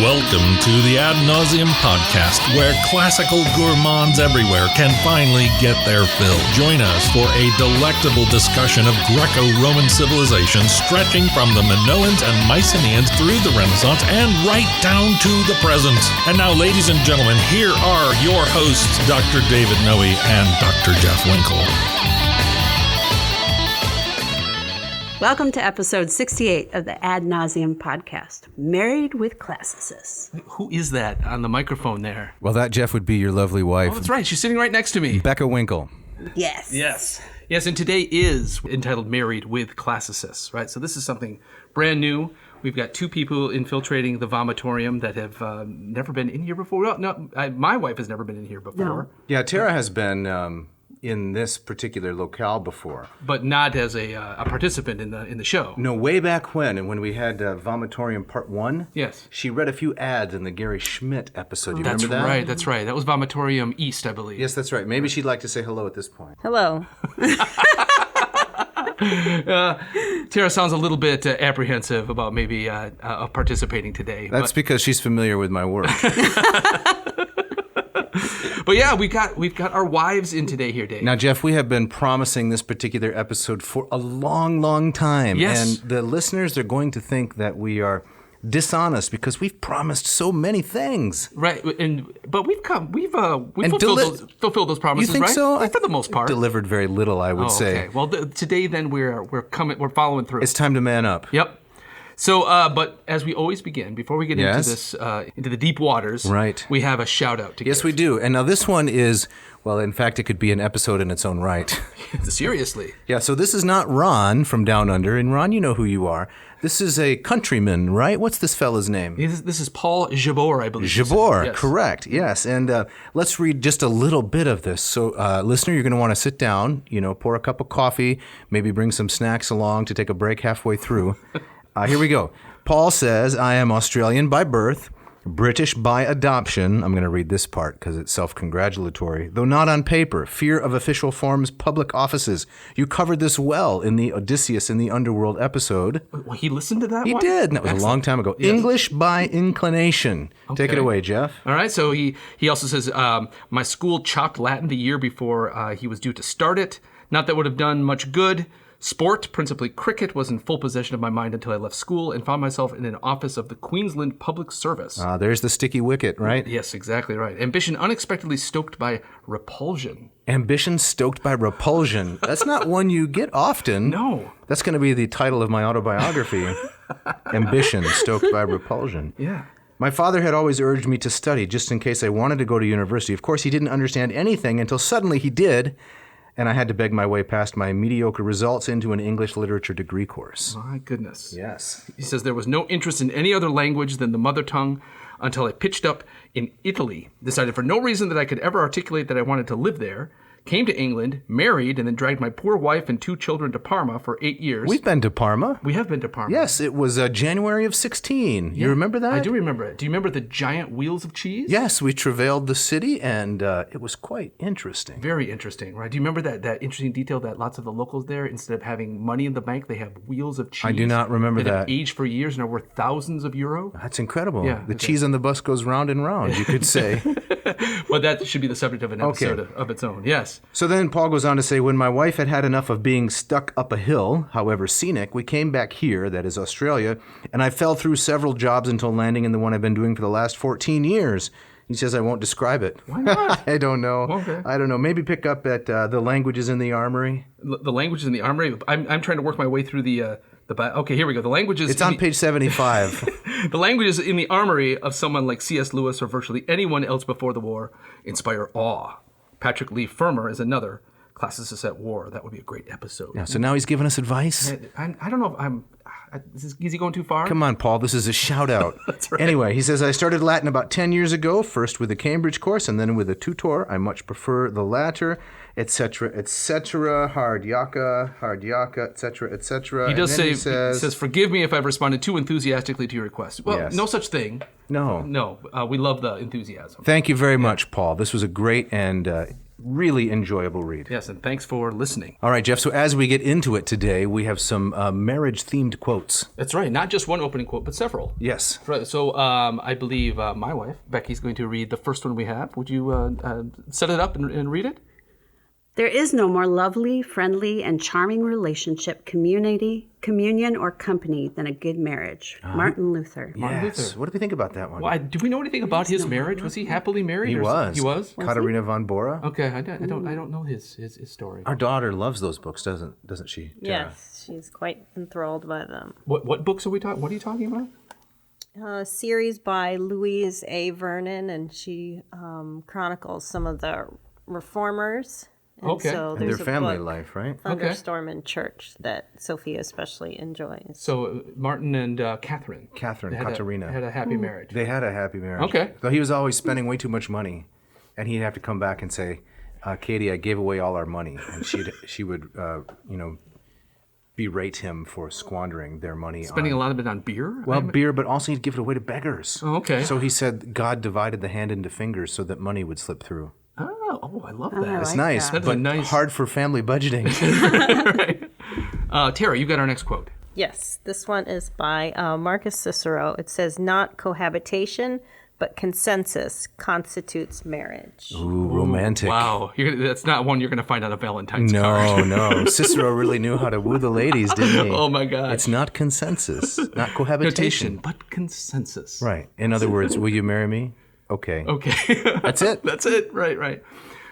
Welcome to the Ad Nauseam podcast, where classical gourmands everywhere can finally get their fill. Join us for a delectable discussion of Greco-Roman civilization stretching from the Minoans and Mycenaeans through the Renaissance and right down to the present. And now, ladies and gentlemen, here are your hosts, Dr. David Noe and Dr. Jeff Winkle. Welcome to episode 68 of the Ad Nauseam podcast, Married with Classicists. Who is that on the microphone there? Well, that, Jeff, would be your lovely wife. Oh, that's right. She's sitting right next to me. Becca Winkle. Yes. Yes, and today is entitled Married with Classicists, right? So this is something brand new. We've got two people infiltrating the Vomitorium that have never been in here before. Well, no, my wife has never been in here before. No. Yeah, Tara has been in this particular locale before. But not as a participant in the show. No, way back when, and when we had Vomitorium Part 1, Yes. she read a few ads in the Gary Schmidt episode. You remember that? That's right. That was Vomitorium East, I believe. Yes, that's right. Maybe she'd like to say hello at this point. Hello. Tara sounds a little bit apprehensive about maybe participating today. That's because she's familiar with my work. But yeah, we've got our wives in today here, Dave. Now, Jeff, we have been promising this particular episode for a long, long time. Yes. And the listeners are going to think that we are dishonest because we've promised so many things. Right, but we've fulfilled those promises, You think right? so? For the most part. Delivered very little, I would say. Okay. Well, today then we're following through. It's time to man up. Yep. So, but as we always begin, before we get into this, into the deep waters, right, we have a shout out to give. Yes, we do. And now this one is, well, in fact, it could be an episode in its own right. Seriously. Yeah, so this is not Ron from Down Under. And Ron, you know who you are. This is a countryman, right? What's this fella's name? This is Paul Jabor, I believe. Jabor, yes. Correct. Yes. And let's read just a little bit of this. So, listener, you're going to want to sit down, pour a cup of coffee, maybe bring some snacks along to take a break halfway through. Here we go. Paul says, I am Australian by birth, British by adoption. I'm going to read this part because it's self-congratulatory. Though not on paper, fear of official forms, public offices. You covered this well in the Odysseus in the Underworld episode. Well, he listened to that He one? did, and that was a long time ago. Yes. English by inclination. Okay. Take it away, Jeff. All right, so he also says, my school chopped Latin the year before he was due to start it. Not that would have done much good. Sport, principally cricket, was in full possession of my mind until I left school and found myself in an office of the Queensland Public Service. There's the sticky wicket, right? Yes, exactly right. Ambition unexpectedly stoked by repulsion. Ambition stoked by repulsion. That's not one you get often. No. That's going to be the title of my autobiography. Ambition stoked by repulsion. Yeah. My father had always urged me to study just in case I wanted to go to university. Of course, he didn't understand anything until suddenly he did. And I had to beg my way past my mediocre results into an English literature degree course. My goodness. Yes. He says there was no interest in any other language than the mother tongue until I pitched up in Italy, decided for no reason that I could ever articulate that I wanted to live there, came to England, married, and then dragged my poor wife and two children to Parma for 8 years. We've been to Parma. We have been to Parma. Yes, it was January of 16. Yeah, you remember that? I do remember it. Do you remember the giant wheels of cheese? Yes, we travailed the city, and it was quite interesting. Very interesting, right? Do you remember that interesting detail that lots of the locals there, instead of having money in the bank, they have wheels of cheese? I do not remember that. Have aged for years and are worth thousands of euro? That's incredible. Yeah, the cheese on the bus goes round and round, you could say. Well, that should be the subject of an episode of its own, yes. So then Paul goes on to say, when my wife had had enough of being stuck up a hill, however scenic, we came back here, that is Australia, and I fell through several jobs until landing in the one I've been doing for the last 14 years. He says I won't describe it. Why not? I don't know. Okay. I don't know. Maybe pick up at the languages in the armory. The languages in the armory? I'm trying to work my way through the okay, here we go. The languages. It's on page 75. The languages in the armory of someone like C.S. Lewis or virtually anyone else before the war inspire awe. Patrick Lee Fermer is another. Classicists at War. That would be a great episode. Yeah, so now he's giving us advice? I don't know if is he going too far? Come on, Paul. This is a shout-out. That's right. Anyway, he says, I started Latin about 10 years ago, first with a Cambridge course and then with a tutor. I much prefer the latter, etc., etc., hard yaka, etc., etc. He does say, he says, forgive me if I've responded too enthusiastically to your request. Well, yes. No such thing. No. No, we love the enthusiasm. Thank you very much, Paul. This was a great and Really enjoyable read. Yes, and thanks for listening. All right, Jeff. So as we get into it today, we have some marriage-themed quotes. That's right. Not just one opening quote, but several. Yes. Right. So I believe my wife, Becky's going to read the first one we have. Would you set it up and read it? There is no more lovely, friendly, and charming relationship, communion, or company than a good marriage. Martin Luther. Yes. What do we think about that one? Well, do we know anything about his marriage? Was he happily married? He was. He was? Katerina von Bora. Okay, I don't know his story. Our daughter loves those books, doesn't she? Tara? Yes, she's quite enthralled by them. What books are we talking? What are you talking about? A series by Louise A. Vernon, and she chronicles some of the reformers. And Okay. so And there's their a family book, life, right? Thunderstorm in Church, that Sophia especially enjoys. So Martin and Catherine. Katerina. Had a happy marriage. They had a happy marriage. Okay. Though he was always spending way too much money, and he'd have to come back and say, "Katie, I gave away all our money," and she would berate him for squandering their money. Spending a lot of it on beer? Well, beer, but also he'd give it away to beggars. Oh, okay. So he said God divided the hand into fingers so that money would slip through. Oh, I love that. It's like nice, that. That is but nice. hard for family budgeting. Tara, you got our next quote. Yes, this one is by Marcus Cicero. It says, "Not cohabitation, but consensus constitutes marriage." Ooh, romantic. Wow, that's not one you're going to find on a Valentine's card. No. Cicero really knew how to woo the ladies, didn't he? Oh my God. It's not consensus, not cohabitation. Notation, but consensus. Right. In other words, will you marry me? Okay. Okay. That's it. That's it. Right.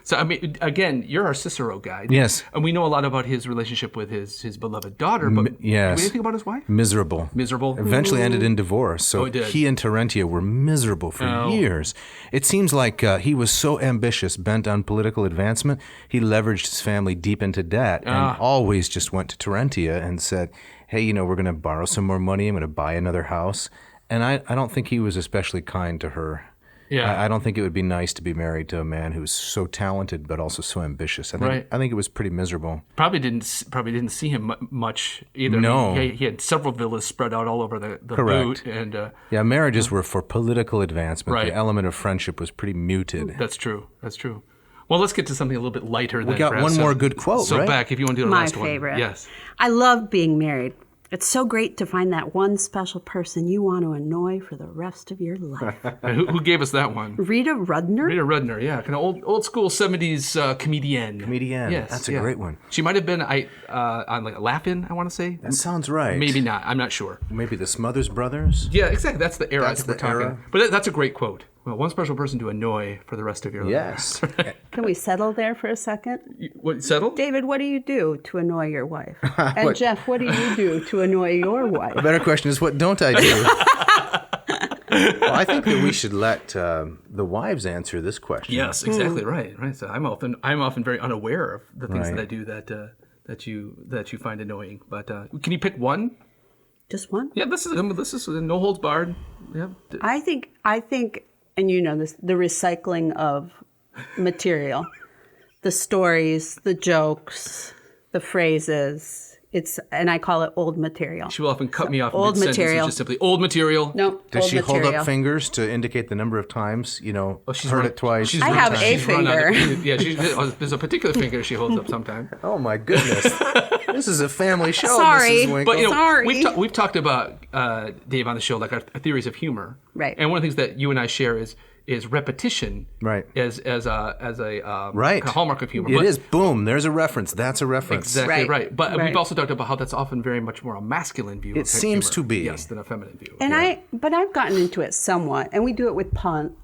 So, I mean, again, you're our Cicero guide. Yes. And we know a lot about his relationship with his beloved daughter, but yes. do we anything about his wife? Miserable. Eventually ended in divorce. So it did. he and Terentia were miserable for years. It seems like he was so ambitious, bent on political advancement, he leveraged his family deep into debt and always just went to Terentia and said, hey, we're going to borrow some more money. I'm going to buy another house. And I don't think he was especially kind to her. Yeah. I don't think it would be nice to be married to a man who's so talented but also so ambitious. I think it was pretty miserable. Probably didn't see him much either. No. I mean, he had several villas spread out all over the Correct. boot. And, marriages were for political advancement. Right. The element of friendship was pretty muted. That's true. Well, let's get to something a little bit lighter. We got one more good quote, So, right? Beck, if you want to do the My last one. favorite. Yes. I love being married. It's so great to find that one special person you want to annoy for the rest of your life. And who gave us that one? Rita Rudner? Rita Rudner, yeah, kind of old school 70s comedienne. Comedienne. That's a great one. She might have been on like a Laugh-In, I want to say. That sounds right. Maybe not. I'm not sure. Maybe the Smothers Brothers? Yeah, exactly. That's the era That's that we're the talking. era. But that's a great quote. Well, one special person to annoy for the rest of your life. Yes. Can we settle there for a second? What, settle? David, what do you do to annoy your wife? And Jeff, what do you do to annoy your wife? The better question is, what don't I do? Well, I think that we should let the wives answer this question. Yes, exactly right. So I'm often very unaware of the things Right. that I do that you find annoying. But can you pick one? Just one? Yeah, this is no holds barred. Yeah. I think, and you know this, the recycling of material, the stories, the jokes, the phrases. And I call it old material. She will often cut me off old mid-sentence material. and just simply old material. No, Does old she material. hold up fingers to indicate the number of times, She's heard run- it twice? she's I run- have a she's run out of- finger. Yeah, there's a particular finger she holds up sometimes. Oh, my goodness. This is a family show, Sorry. Mrs. Winkle. But Sorry. we've talked about Dave on the show, like our theories of humor, Right. And one of the things that you and I share is repetition, Right. As a Right. hallmark of humor. It is. Boom. There's a reference. That's a reference. Exactly right. But Right. we've also talked about how that's often very much more a masculine view. It seems humor, to be. yes, than a feminine view. And I've gotten into it somewhat, and we do it with puns,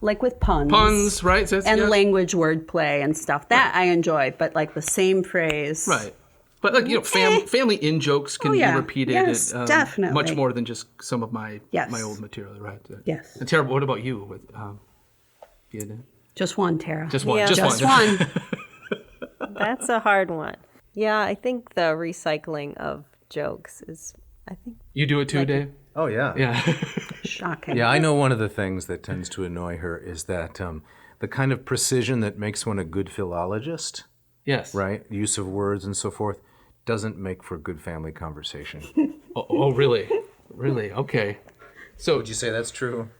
right? So and yes. language wordplay and stuff. That I enjoy, but like the same phrase, Right. But like family in jokes can be repeated. Yes, definitely. Much more than just some of my Yes. my old material, right? Yes. And Tara, what about you? With Just one, Tara. just one, Yeah. just, Just one. one. That's a hard one. Yeah, I think the recycling of jokes is, You do it too, Dave? Oh, yeah. Yeah. Shocking. Yeah, I know one of the things that tends to annoy her is that the kind of precision that makes one a good philologist, Yes. right? Use of words and so forth, doesn't make for good family conversation. Oh, really? Really? Okay. So, Would you say that's true?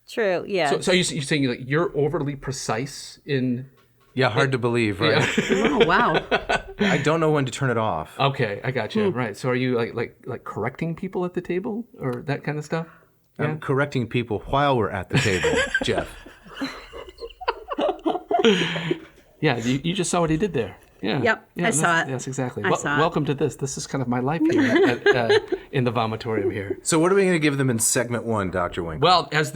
true, yeah. so you're saying like you're overly precise in Yeah, hard to believe, right? Oh, wow. I don't know when to turn it off. Okay, I got you. Right. So are you like correcting people at the table or that kind of stuff? I'm correcting people while we're at the table, Jeff. Yeah, you just saw what he did there. Yeah. Yep, I saw it. Yes, exactly. saw it. Welcome to this. This is kind of my life here in the Vomitorium here. So what are we going to give them in segment 1, Dr. Winkler? Well, as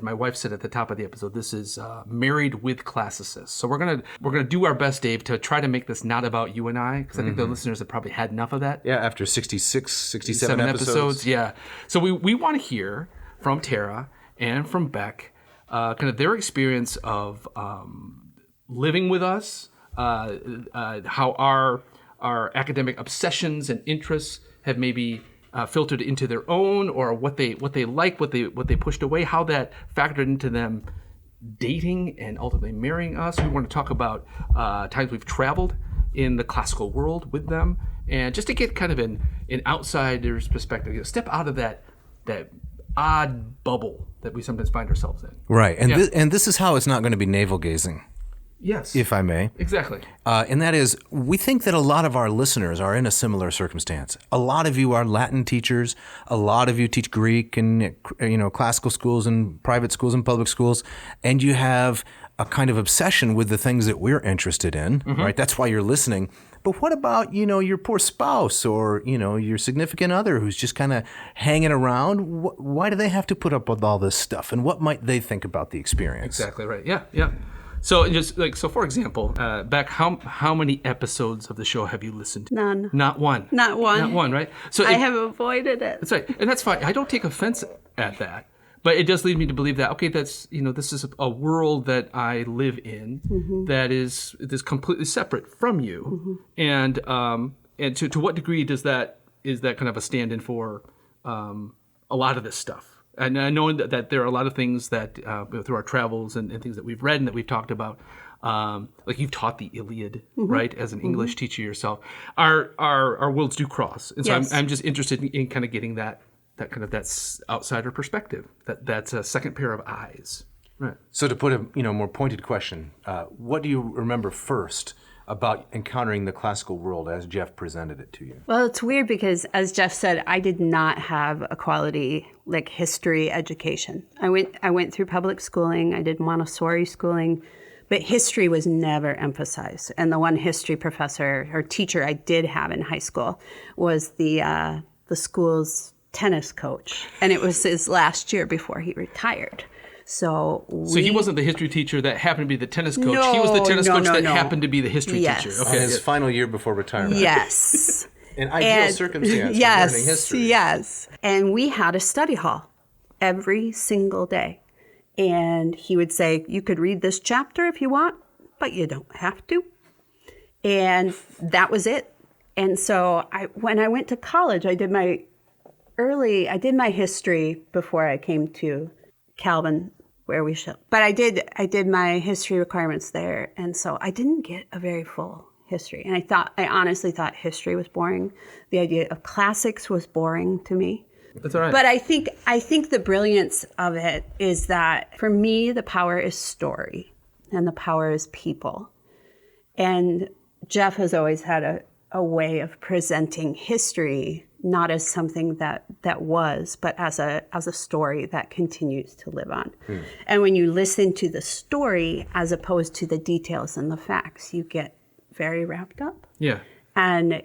my wife said at the top of the episode, this is Married with Classicists. So we're gonna do our best, Dave, to try to make this not about you and I, because I think the listeners have probably had enough of that. Yeah, after 66, 67 episodes. Yeah. So we want to hear from Tara and from Bec, kind of their experience of living with us, how our academic obsessions and interests have maybe filtered into their own, or what they like, what they pushed away, how that factored into them dating and ultimately marrying us. We want to talk about times we've traveled in the classical world with them, and just to get kind of an outsider's perspective, step out of that odd bubble that we sometimes find ourselves in. Right, and this is how it's not going to be navel-gazing. Yes. If I may. Exactly. And that is, we think that a lot of our listeners are in a similar circumstance. A lot of you are Latin teachers. A lot of you teach Greek in classical schools and private schools and public schools. And you have a kind of obsession with the things that we're interested in, right? That's why you're listening. But what about, your poor spouse or, your significant other who's just kind of hanging around? Why do they have to put up with all this stuff? And what might they think about the experience? Exactly right. Yeah. So for example, Bec, how many episodes of the show have you listened to? None. Not one. Not one. Not one, right? So I have avoided it. That's right, and that's fine. I don't take offense at that, but it does lead me to believe that that's this is a world that I live in that is completely separate from you, and to what degree is that kind of a stand-in for a lot of this stuff? And I know that there are a lot of things that through our travels and things that we've read and that we've talked about, like you've taught the Iliad, right, as an English teacher yourself. Our worlds do cross, and so Yes. I'm just interested in kind of getting that outsider perspective, that's a second pair of eyes, right? So to put a more pointed question, what do you remember first about encountering the classical world as Jeff presented it to you? Well, it's weird because, as Jeff said, I did not have a quality history education. I went through public schooling. I did Montessori schooling, but history was never emphasized. And the one history professor or teacher I did have in high school was the school's tennis coach, and it was his last year before he retired. So he wasn't the history teacher that happened to be the tennis coach. He was the tennis coach that happened to be the history teacher. Okay. His final year before retirement. Yes. An ideal circumstance for learning history. Yes. And we had a study hall every single day. And he would say, you could read this chapter if you want, but you don't have to. And that was it. And so when I went to college, I did my history before I came to Calvin, where we should. But I did my history requirements there, and so I didn't get a very full history. And I honestly thought history was boring. The idea of classics was boring to me. That's all right. But I think the brilliance of it is that for me the power is story, and the power is people. And Jeff has always had a way of presenting history not as something that was, but as a story that continues to live on. And when you listen to the story as opposed to the details and the facts, you get very wrapped up. Yeah. And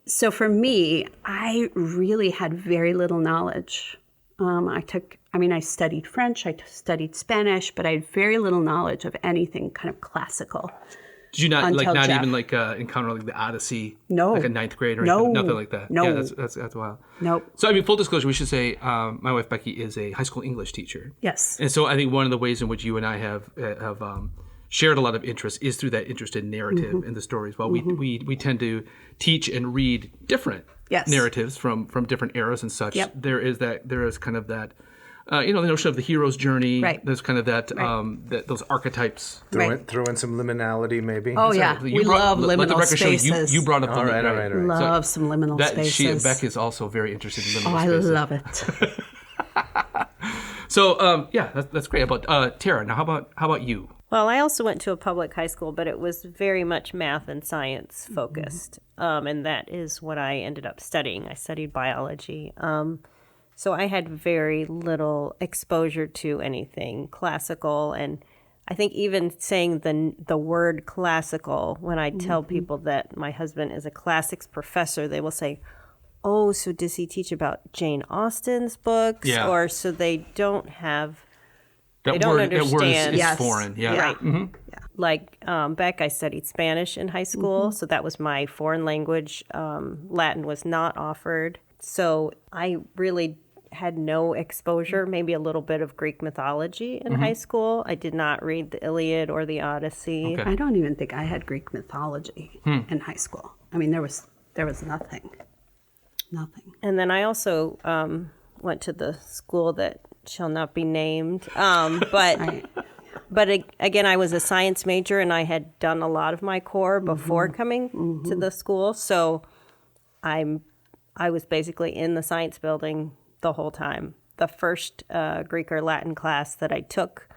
so for me, I really had very little knowledge. I studied French, I studied Spanish, but I had very little knowledge of anything kind of classical. Did you not Jeff. even encounter the Odyssey? No. Like a ninth grade or No. anything? Nothing like that. No. Yeah, that's wild. Nope. So full disclosure, we should say my wife Becky is a high school English teacher. Yes. And so I think one of the ways in which you and I have shared a lot of interest is through that interest in narrative and the stories. Well, we tend to teach and read different narratives from different eras and such. Yep. There is kind of that. The notion of the hero's journey. Right. There's kind of that, those archetypes. Throw in some liminality, maybe. Oh, yeah. We love let the liminal record spaces. show you brought up All right. Love some liminal spaces. Beck is also very interested in liminal Oh, I spaces. love it. So, that's great. About Tara, now how about you? Well, I also went to a public high school, but it was very much math and science focused. And that is what I ended up studying. I studied biology. So I had very little exposure to anything classical. And I think even saying the word classical, when I tell people that my husband is a classics professor, they will say, oh, so does he teach about Jane Austen's books? Yeah. Or so they don't have... That don't word understand. is foreign. Yeah. Right. Like Bec, I studied Spanish in high school, so that was my foreign language. Latin was not offered. So I really had no exposure, maybe a little bit of Greek mythology in high school. I did not read the Iliad or the Odyssey. Okay. I don't even think I had Greek mythology in high school. I mean, there was nothing. Nothing. And then I also went to the school that shall not be named. But again, I was a science major, and I had done a lot of my core before coming to the school. So I was basically in the science building the whole time. The first Greek or Latin class that I took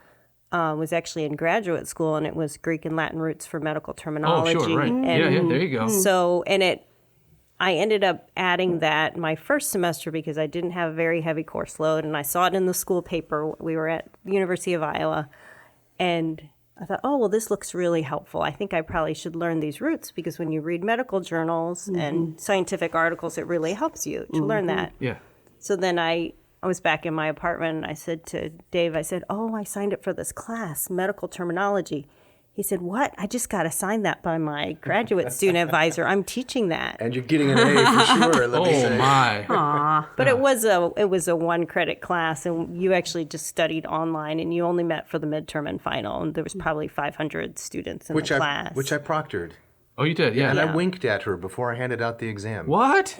was actually in graduate school, and it was Greek and Latin roots for medical terminology. Oh, sure, right. And Yeah, there you go. So, I ended up adding that my first semester because I didn't have a very heavy course load, and I saw it in the school paper. We were at the University of Iowa, and I thought, oh, well, this looks really helpful. I think I probably should learn these roots because when you read medical journals and scientific articles, it really helps you to learn that. Yeah. So then I was back in my apartment, and I said to Dave, I said, oh, I signed up for this class, medical terminology. He said, what? I just got assigned that by my graduate student advisor. I'm teaching that. And you're getting an A for sure. Let me Oh say. my. But it was a 1-credit class, and you actually just studied online, and you only met for the midterm and final, and there was probably 500 students in the class. Which I proctored. Oh, you did, yeah. And I winked at her before I handed out the exam. What?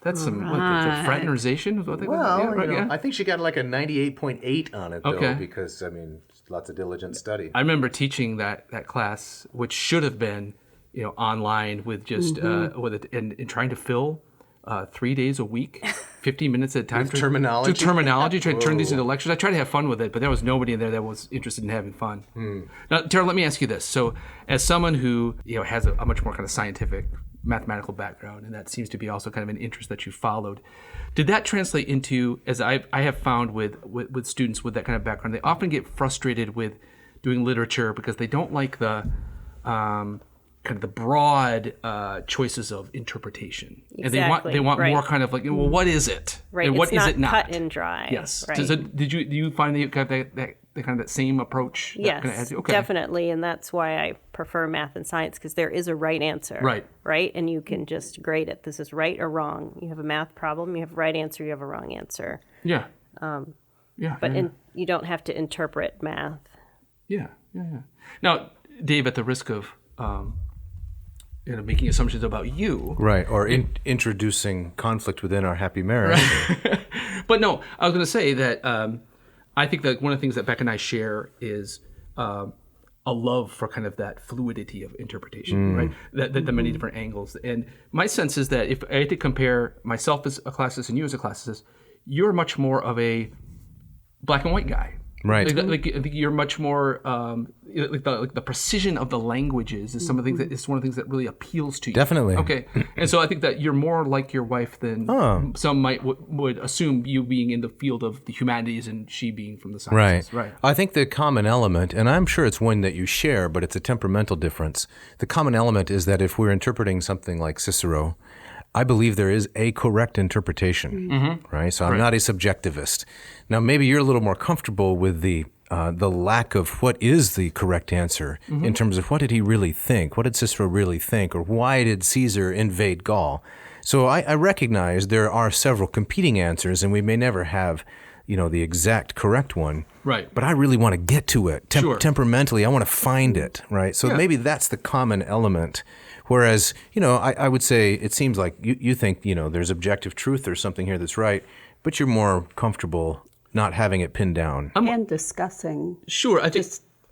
That's some fraternization? Is what they Well, yeah, right, yeah. I think she got like a 98.8 on it, though, Okay. because, I mean, lots of diligent study. I remember teaching that class, which should have been, online with just with it and trying to fill 3 days a week, 15 minutes at a time. With terminology? To terminology, trying to turn these into lectures. I tried to have fun with it, but there was nobody in there that was interested in having fun. Now, Tara, let me ask you this. So, as someone who has a much more kind of scientific, mathematical background, and that seems to be also kind of an interest that you followed, did that translate into, as I have found with students with that kind of background, they often get frustrated with doing literature because they don't like the kind of the broad choices of interpretation, Exactly, and they want right. more kind of like, well, what is it, Right, and what it's is not it not? cut and dry. Yes. Right. So do you find that you got that kind of that same approach? That kind Yes, of, okay. definitely, and that's why I prefer math and science, because there is a right answer. Right. Right, and you can just grade it. This is right or wrong. You have a math problem, you have a right answer, you have a wrong answer. Yeah. But yeah. you don't have to interpret math. Yeah. Now, Dave, at the risk of making assumptions about you, Right, or introducing conflict within our happy marriage. but no, I was going to say that I think that one of the things that Bec and I share is a love for kind of that fluidity of interpretation, right? The many different angles. And my sense is that if I had to compare myself as a classicist and you as a classicist, you're much more of a black and white guy. Right. Like I think you're much more like the precision of the languages is some of the things that is one of the things that really appeals to you. Definitely. Okay. And so I think that you're more like your wife than some might would assume, you being in the field of the humanities and she being from the sciences. Right. I think the common element, and I'm sure it's one that you share, but it's a temperamental difference. The common element is that if we're interpreting something like Cicero, I believe there is a correct interpretation, right? So I'm not a subjectivist. Now, maybe you're a little more comfortable with the lack of what is the correct answer in terms of what did he really think? What did Cicero really think? Or why did Caesar invade Gaul? So I recognize there are several competing answers, and we may never have, the exact correct one. Right. But I really want to get to it. Sure. Temperamentally, I want to find it, right? So maybe that's the common element. Whereas, I would say it seems like you think, there's objective truth or something here that's right, but you're more comfortable not having it pinned down. And discussing. Sure, I think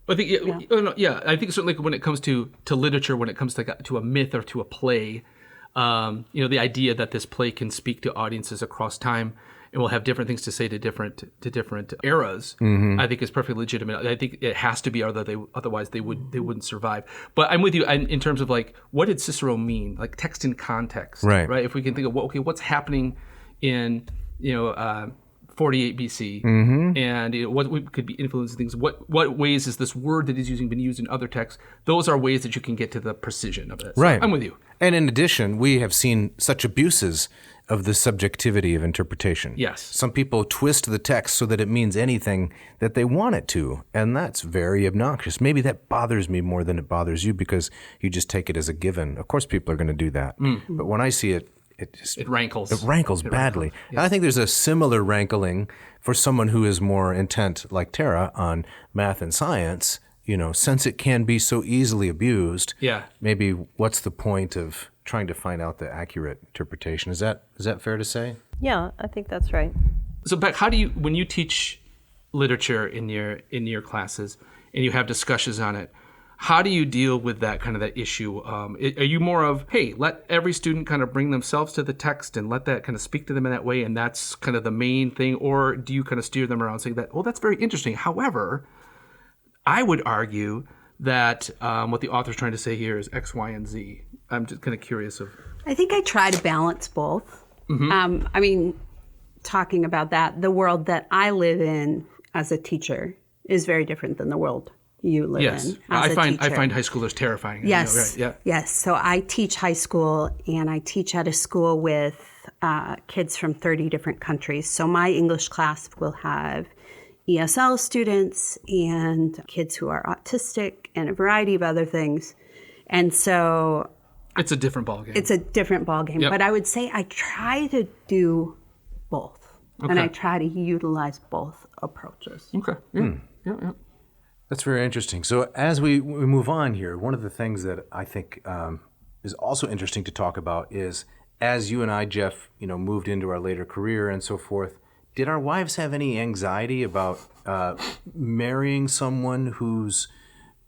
certainly when it comes to literature, when it comes to a myth or to a play, the idea that this play can speak to audiences across time and will have different things to say to different eras, I think is perfectly legitimate. I think it has to be, otherwise they wouldn't survive. But I'm with you in terms of like, what did Cicero mean? Like text in context, right? If we can think of what's happening in 48 BC, and what could be influencing things. What ways is this word that he's using been used in other texts? Those are ways that you can get to the precision of it. So Right. I'm with you. And in addition, we have seen such abuses of the subjectivity of interpretation. Yes. Some people twist the text so that it means anything that they want it to, and that's very obnoxious. Maybe that bothers me more than it bothers you because you just take it as a given. Of course people are going to do that. But when I see it, it rankles. It rankles badly. Rankles, yes. And I think there's a similar rankling for someone who is more intent, like Tara, on math and science. Since it can be so easily abused, maybe what's the point of trying to find out the accurate interpretation? Is that fair to say? Yeah, I think that's right. So Bec, how do you, when you teach literature in your classes and you have discussions on it, how do you deal with that issue? Are you more of, hey, let every student kind of bring themselves to the text and let that kind of speak to them in that way, and that's kind of the main thing? Or do you kind of steer them around saying that, well, that's very interesting. However, I would argue that what the author's trying to say here is X, Y, and Z. I'm just kind of curious of. I think I try to balance both. Talking about that, the world that I live in as a teacher is very different than the world you live in as I a find teacher. high schoolers terrifying. Yes, Right? Yeah. yes. So I teach high school, and I teach at a school with kids from 30 different countries. So my English class will have ESL students and kids who are autistic and a variety of other things. And so It's a different ballgame. it's a different ballgame. Yep. But I would say I try to do both. And Okay. I try to utilize both approaches. Okay. Yeah. Yeah. That's very interesting. So as we move on here, one of the things that I think is also interesting to talk about is, as you and I, Jeff, moved into our later career and so forth, did our wives have any anxiety about marrying someone whose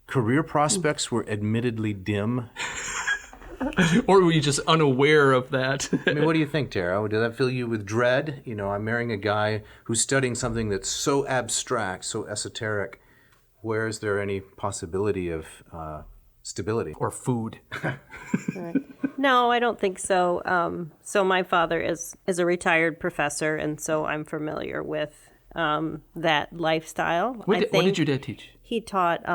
career prospects were admittedly dim? Or were you just unaware of that? I mean, what do you think, Tara? Did that fill you with dread? I'm marrying a guy who's studying something that's so abstract, so esoteric. Where is there any possibility of stability? Or food? No, I don't think so. So my father is a retired professor, and so I'm familiar with that lifestyle. What did your dad teach? He taught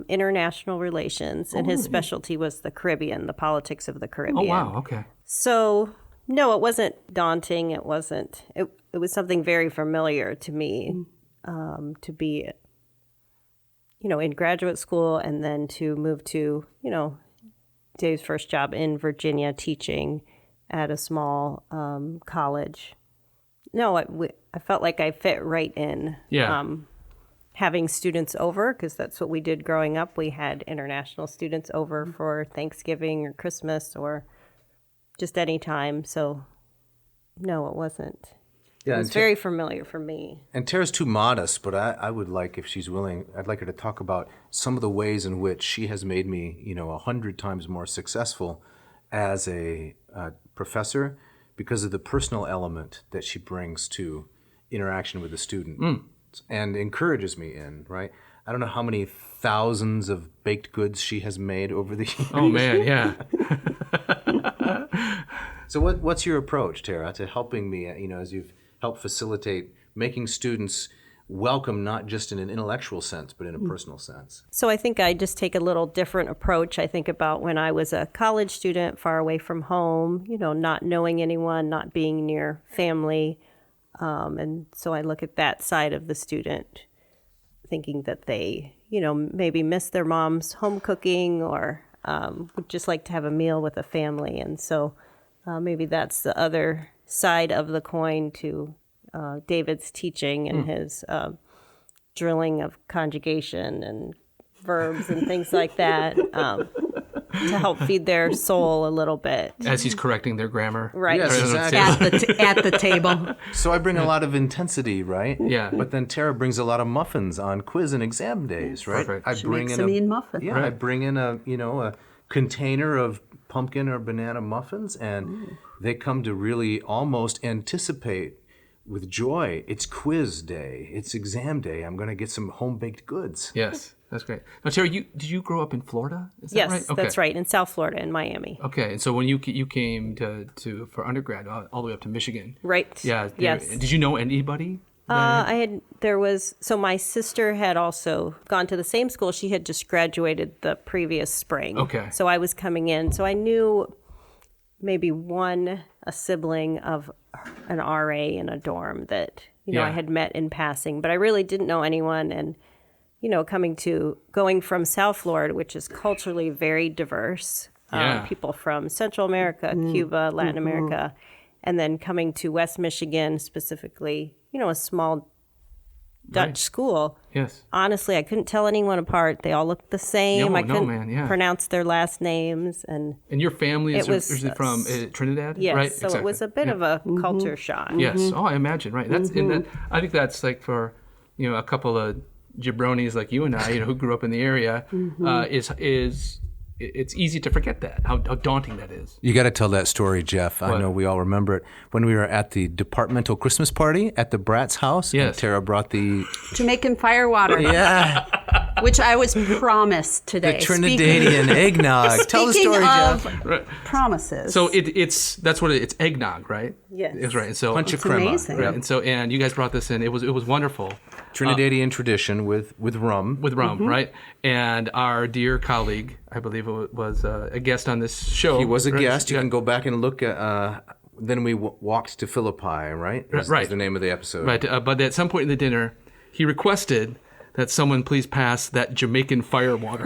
international relations, and his specialty was the Caribbean, the politics of the Caribbean. Oh, wow. Okay. So, no, it wasn't daunting. It wasn't. It was something very familiar to me to be, in graduate school, and then to move to, Dave's first job in Virginia teaching at a small college. No, I felt like I fit right in. Yeah. Having students over, because that's what we did growing up. We had international students over for Thanksgiving or Christmas or just any time. So, no, it wasn't. Yeah, it was very familiar for me. And Tara's too modest, but I would like, if she's willing, I'd like her to talk about some of the ways in which she has made me, 100 times more successful as a professor because of the personal element that she brings to interaction with the student and encourages me in, right? I don't know how many thousands of baked goods she has made over the years. Oh, man, yeah. So what's your approach, Tara, to helping me, as you've helped facilitate making students welcome, not just in an intellectual sense, but in a personal sense? So I think I just take a little different approach. I think about when I was a college student, far away from home, not knowing anyone, not being near family. And so I look at that side of the student, thinking that they, maybe miss their mom's home cooking or would just like to have a meal with a family. And so maybe that's the other side of the coin to David's teaching and his drilling of conjugation and verbs and things like that to help feed their soul a little bit. As he's correcting their grammar. Right. Yes, exactly. At the table. So I bring a lot of intensity, right? Yeah. But then Tara brings a lot of muffins on quiz and exam days, right? Perfect. I She bring makes in a mean muffin. Yeah, I bring in a container of pumpkin or banana muffins, and they come to really almost anticipate with joy. It's quiz day. It's exam day. I'm going to get some home-baked goods. Yes, that's great. Now, Tara, did you grow up in Florida? Is that Yes, right? Okay. that's right, in South Florida, in Miami. Okay, and so when you came to for undergrad all the way up to Michigan, Right. Yeah. Yes. Did you know anybody? So my sister had also gone to the same school. She had just graduated the previous spring. Okay. So I was coming in. So I knew maybe a sibling of an RA in a dorm that, Yeah. I had met in passing, but I really didn't know anyone. And, going from South Florida, which is culturally very diverse, Yeah. people from Central America, Cuba, Latin America, and then coming to West Michigan, specifically, a small Dutch Right. school. Yes. Honestly, I couldn't tell anyone apart. They all looked the same. No, I couldn't man, yeah. pronounce their last names. And And your family is It was, originally from Trinidad, yes, right? so it was a bit of a culture shock. Yes. Oh, I imagine. Right. That's and that. I think that's like for a couple of jabronis like you and I, who grew up in the area, it's easy to forget that how daunting that is. You got to tell that story, Jeff. I What? know we all remember it. When we were at the departmental Christmas party at the Bratz house, Yes. and Tara brought the Jamaican firewater, which I was promised today. Trinidadian eggnog. Tell the story, Jeff. Right. Promises. So it's eggnog, right? Yes. It's right. And so Punch of It's crema. amazing. right. And you guys brought this in. It was wonderful. Trinidadian tradition with rum. With rum, right? And our dear colleague, I believe it was a guest on this show. He was a right? guest. You Yeah. can go back and look at. Then we walked to Philippi, right? Is Right. the name of the episode. Right, but at some point in the dinner, he requested that someone please pass that Jamaican firewater.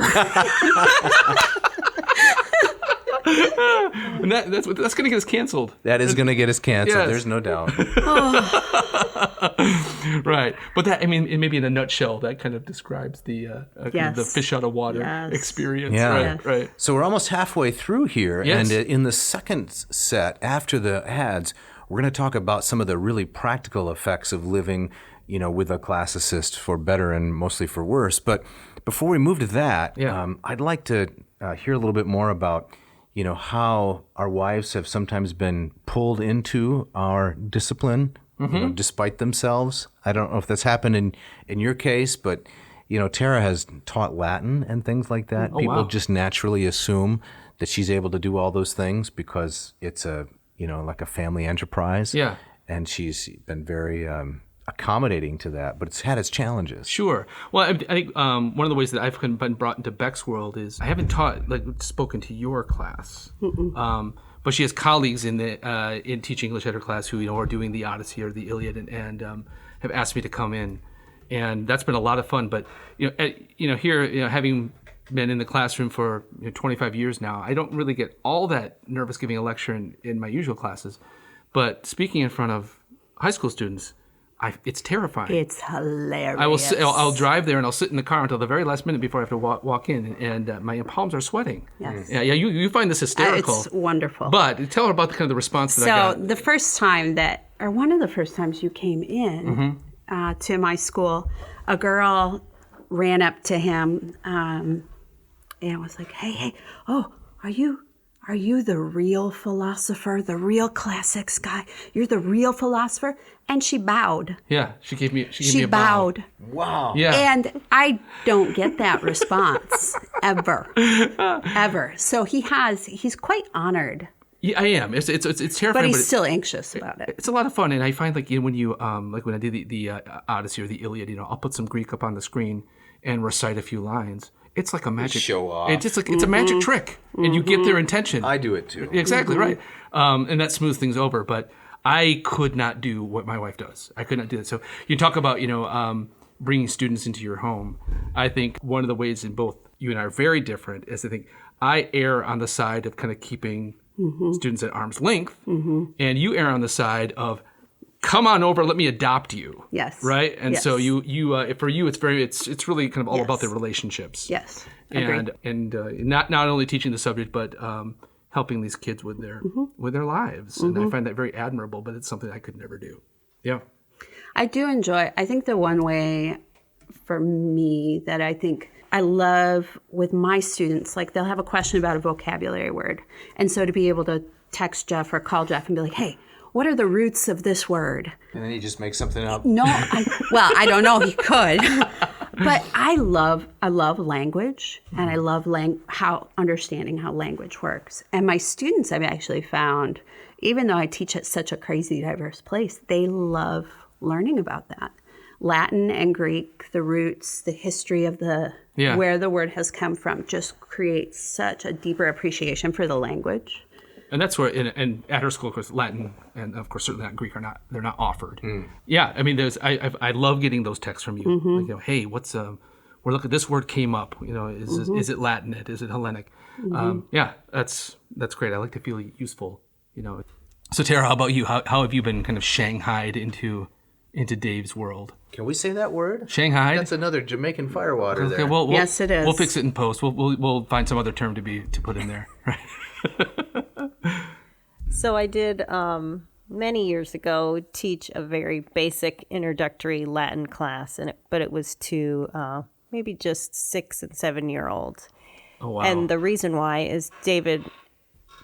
And that's going to get us canceled. That is going to get us canceled. Yes. There's no doubt. Right, but that maybe in a nutshell, that kind of describes the kind of the Yes. fish out of water Yes. experience. Yeah. Right, Yes. right. So we're almost halfway through here, Yes. and in the second set, after the ads, we're going to talk about some of the really practical effects of living, with a classicist, for better and mostly for worse. But before we move to that, Yeah. I'd like to hear a little bit more about, how our wives have sometimes been pulled into our discipline, despite themselves. I don't know if that's happened in your case, but Tara has taught Latin and things like that. Oh, People wow. just naturally assume that she's able to do all those things because it's like a family enterprise. Yeah. And she's been very accommodating to that, but it's had its challenges. Sure. Well, I think one of the ways that I've kind of been brought into Bec's world is I haven't spoken to your class, but she has colleagues in teaching English at her class who are doing the Odyssey or the Iliad and have asked me to come in, and that's been a lot of fun. But here having been in the classroom for 25 years now, I don't really get all that nervous giving a lecture in my usual classes, but speaking in front of high school students, it's terrifying. It's hilarious. I'll drive there and I'll sit in the car until the very last minute before I have to walk in, and my palms are sweating. Yes. Yeah. You find this hysterical. It's wonderful. But tell her about the response that I So got. the first time one of the first times you came in to my school, a girl ran up to him and was like, "Hey, oh, are you the real philosopher, the real classics guy? You're the real philosopher?" And she bowed. Yeah, she gave me She a bow. bowed. Wow. Yeah. And I don't get that response ever. So he's quite honored, Yeah, I am. It's terrifying, but he's it's, still anxious about it. it's a lot of fun. And I find when you when I do the Odyssey or the Iliad, I'll put some Greek up on the screen and recite a few lines. It's like a magic show off. It's just it's a magic trick, and you get their intention. I do it too. Exactly right, and that smooths things over. But I could not do what my wife does. I could not do it. So you talk about bringing students into your home. I think one of the ways in both you and I are very different is I think I err on the side of kind of keeping students at arm's length, and you err on the side of come on over, let me adopt you. Yes. Right. And Yes. so you for you it's really kind of all about the relationships. Yes. And not only teaching the subject, but helping these kids with their lives. And I find that very admirable, but it's something I could never do. Yeah. I do enjoy. I think the one way for me that I think I love with my students, like they'll have a question about a vocabulary word, and so to be able to text Jeff or call Jeff and be like, "Hey, what are the roots of this word? And then he just makes something up. No, I don't know. He could, but I love language, and I love understanding how language works. And my students, I've actually found, even though I teach at such a crazy diverse place, they love learning about that. Latin and Greek, the roots, the history of where the word has come from, just creates such a deeper appreciation for the language. And that's where, and at her school, of course, Latin and of course certainly not Greek they're not offered. Yeah, I mean, I love getting those texts from you. Like, you know, hey, we're looking, this word came up. You know, is it Latin? Is it Hellenic? Yeah, that's great. I like to feel useful. You know. So Tara, how about you? How have you been kind of shanghaied into Dave's world? Can we say that word? Shanghai. That's another Jamaican firewater there. Well, yes, it is. We'll fix it in post. We'll find some other term to put in there. So I did many years ago teach a very basic introductory Latin class, but it was to maybe just 6 and 7 year olds. Oh wow! And the reason why is David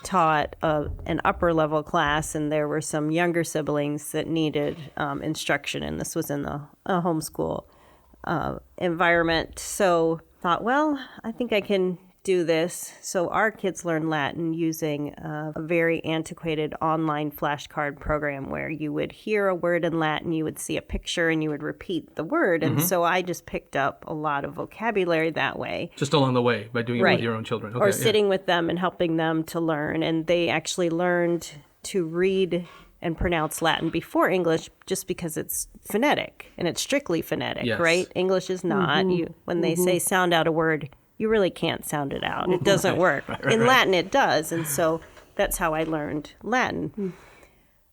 taught an upper level class, and there were some younger siblings that needed instruction, and this was in a homeschool environment. So thought, well, I think I can do this. So our kids learn Latin using a very antiquated online flashcard program where you would hear a word in Latin, you would see a picture, and you would repeat the word. And so I just picked up a lot of vocabulary that way. Just along the way by doing it with your own children. Okay, or sitting with them and helping them to learn. And they actually learned to read and pronounce Latin before English just because it's phonetic, and it's strictly phonetic, right? English is not. When they say sound out a word, you really can't sound it out. It doesn't work. In Latin, it does. And so that's how I learned Latin.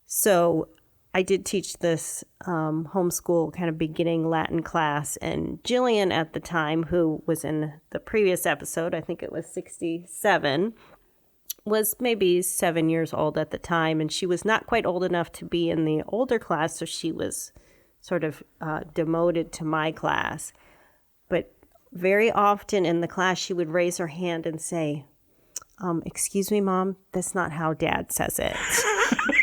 So I did teach this homeschool kind of beginning Latin class. And Jillian at the time, who was in the previous episode, I think it was 67, was maybe 7 years old at the time. And she was not quite old enough to be in the older class. So she was sort of demoted to my class. But very often in the class, she would raise her hand and say, excuse me, Mom, that's not how Dad says it.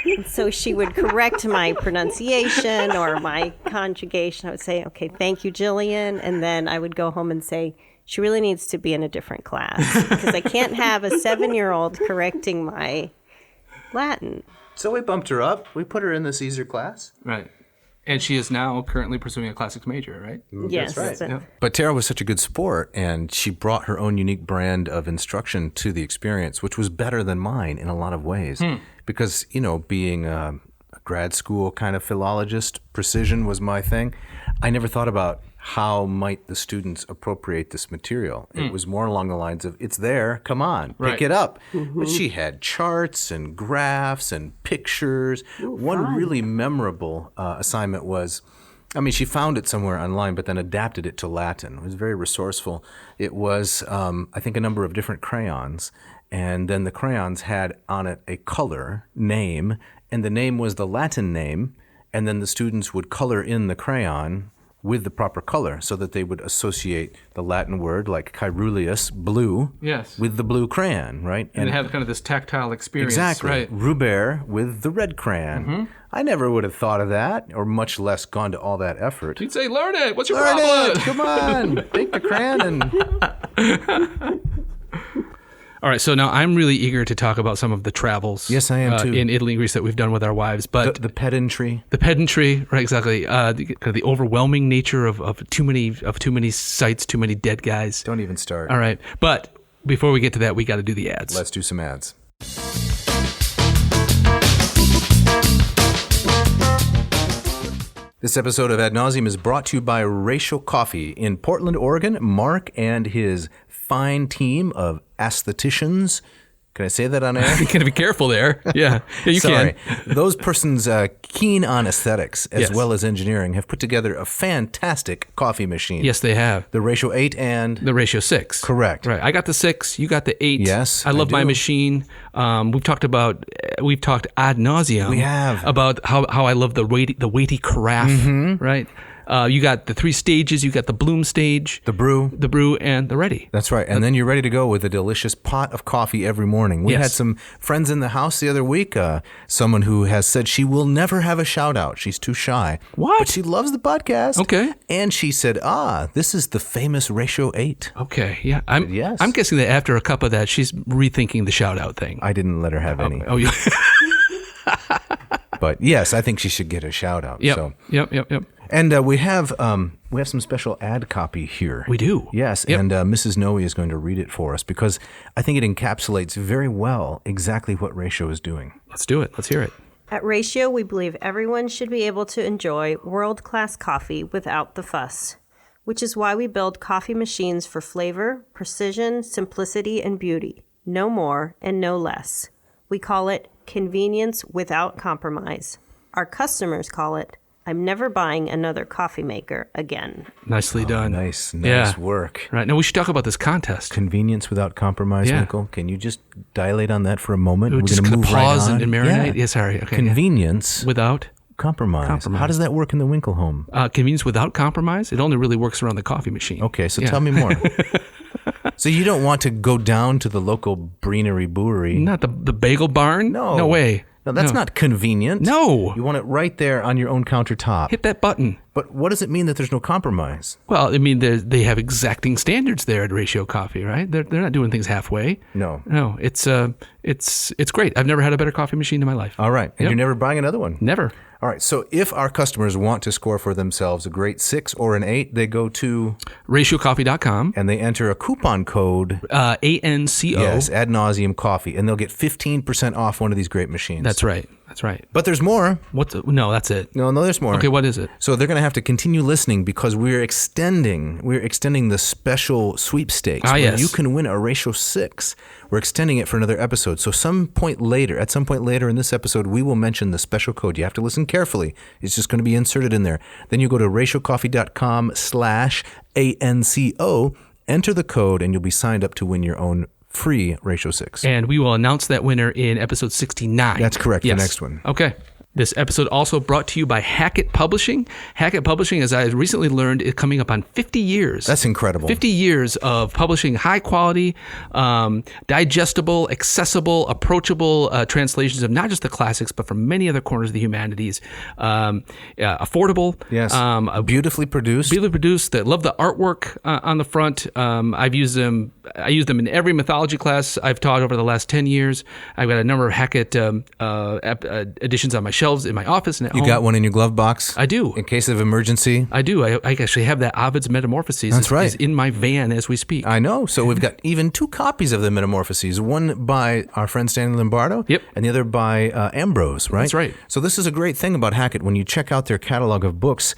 And so she would correct my pronunciation or my conjugation. I would say, okay, thank you, Jillian. And then I would go home and say, she really needs to be in a different class because I can't have a 7-year-old correcting my Latin. So we bumped her up. We put her in the Caesar class. Right. And she is now currently pursuing a classics major, right? Yes. That's right. Yeah. But Tara was such a good sport, and she brought her own unique brand of instruction to the experience, which was better than mine in a lot of ways. Because, you know, being a grad school kind of philologist, precision was my thing. I never thought about how might the students appropriate this material. It was more along the lines of, it's there, come on, pick it up. But she had charts and graphs and pictures. One really memorable assignment was, I mean, she found it somewhere online, but then adapted it to Latin. It was very resourceful. It was, I think, a number of different crayons. And then the crayons had on it a color name, and the name was the Latin name. And then the students would color in the crayon with the proper color so that they would associate the Latin word like caeruleus, blue, with the blue crayon, right? And have kind of this tactile experience. Exactly. Right. Rubert with the red crayon. I never would have thought of that, or much less gone to all that effort. You'd say, learn it. What's your Learn problem? it. Come on. Take the crayon and... All right, so now I'm really eager to talk about some of the travels. Yes, I am too. In Italy and Greece that we've done with our wives, but the pedantry. The pedantry, right? Exactly. The overwhelming nature of too many sites, too many dead guys. Don't even start. All right, but before we get to that, we got to do the ads. Let's do some ads. This episode of Ad Nauseam is brought to you by Racial Coffee. In Portland, Oregon, Mark and his fine team of aestheticians. Can I say that on air? You gotta be careful there. Yeah, you Sorry. can. Those persons keen on aesthetics as well as engineering have put together a fantastic coffee machine. Yes, they have. The Ratio 8 and... The Ratio 6. Correct. Right. I got the 6. You got the 8. Yes, I love I my do. machine. We've talked ad nauseum. We have. About how I love the weighty carafe. Right. You got the 3 stages. You got the bloom stage, The brew. and the ready. That's right. And then you're ready to go with a delicious pot of coffee every morning. We Yes. had some friends in the house the other week. Someone who has said she will never have a shout out. She's too shy. What? But she loves the podcast. Okay. And she said, this is the famous ratio 8. Okay, yeah. I'm Yes. I'm guessing that after a cup of that, she's rethinking the shout out thing. I didn't let her have any. Oh, yeah. But yes, I think she should get a shout out. Yep. So. Yep. And we have some special ad copy here. We do. Yes, Yep. and Mrs. Noe is going to read it for us because I think it encapsulates very well exactly what Ratio is doing. Let's do it. Let's hear it. At Ratio, we believe everyone should be able to enjoy world-class coffee without the fuss, which is why we build coffee machines for flavor, precision, simplicity, and beauty. No more and no less. We call it convenience without compromise. Our customers call it, I'm never buying another coffee maker again. Nicely done. Nice Yeah. work. Right. Now we should talk about this contest. Convenience without compromise, Yeah. Nicole. Can you just dilate on that for a moment? We're just gonna going to pause right on. and marinate. Yeah. Yeah, sorry. Okay. Convenience Without compromise. How does that work in the Winkle home? convenience without compromise, it only really works around the coffee machine. Okay, so Yeah. tell me more. So you don't want to go down to the local Breenery Brewery? Not the bagel barn? No. No way. No, that's not convenient. No. You want it right there on your own countertop. Hit that button. But what does it mean that there's no compromise? Well, I mean, they have exacting standards there at Ratio Coffee, right? They're not doing things halfway. No. No, it's great. I've never had a better coffee machine in my life. All right. And Yep. you're never buying another one? Never. All right. So if our customers want to score for themselves a great 6 or an 8, they go to, RatioCoffee.com. and they enter a coupon code, ANCO. yes, ad nauseum coffee, and they'll get 15% off one of these great machines. That's right. That's right. But there's more. No, that's it. No, there's more. Okay, what is it? So they're going to have to continue listening because we're extending the special sweepstakes. where yes. You can win a Ratio 6. We're extending it for another episode. So at some point later in this episode, we will mention the special code. You have to listen carefully. It's just going to be inserted in there. Then you go to ratiocoffee.com/ANCO, enter the code, and you'll be signed up to win your own free Ratio 6. And we will announce that winner in episode 69. That's correct, the Yes. next one. Okay. This episode also brought to you by Hackett Publishing. Hackett Publishing, as I recently learned, is coming up on 50 years. That's incredible. 50 years of publishing high quality, digestible, accessible, approachable translations of not just the classics, but from many other corners of the humanities. Affordable. Yes. Beautifully produced. Beautifully produced. I love the artwork on the front. I've used them. I use them in every mythology class I've taught over the last 10 years. I've got a number of Hackett editions on my shelves in my office and at home. You got one in your glove box? I do. In case of emergency? I do. I actually have that Ovid's Metamorphoses. That's right. Is in my van as we speak. I know. So we've got even 2 copies of the Metamorphoses, one by our friend Stanley Lombardo, Yep. and the other by Ambrose, right? That's right. So this is a great thing about Hackett. When you check out their catalog of books,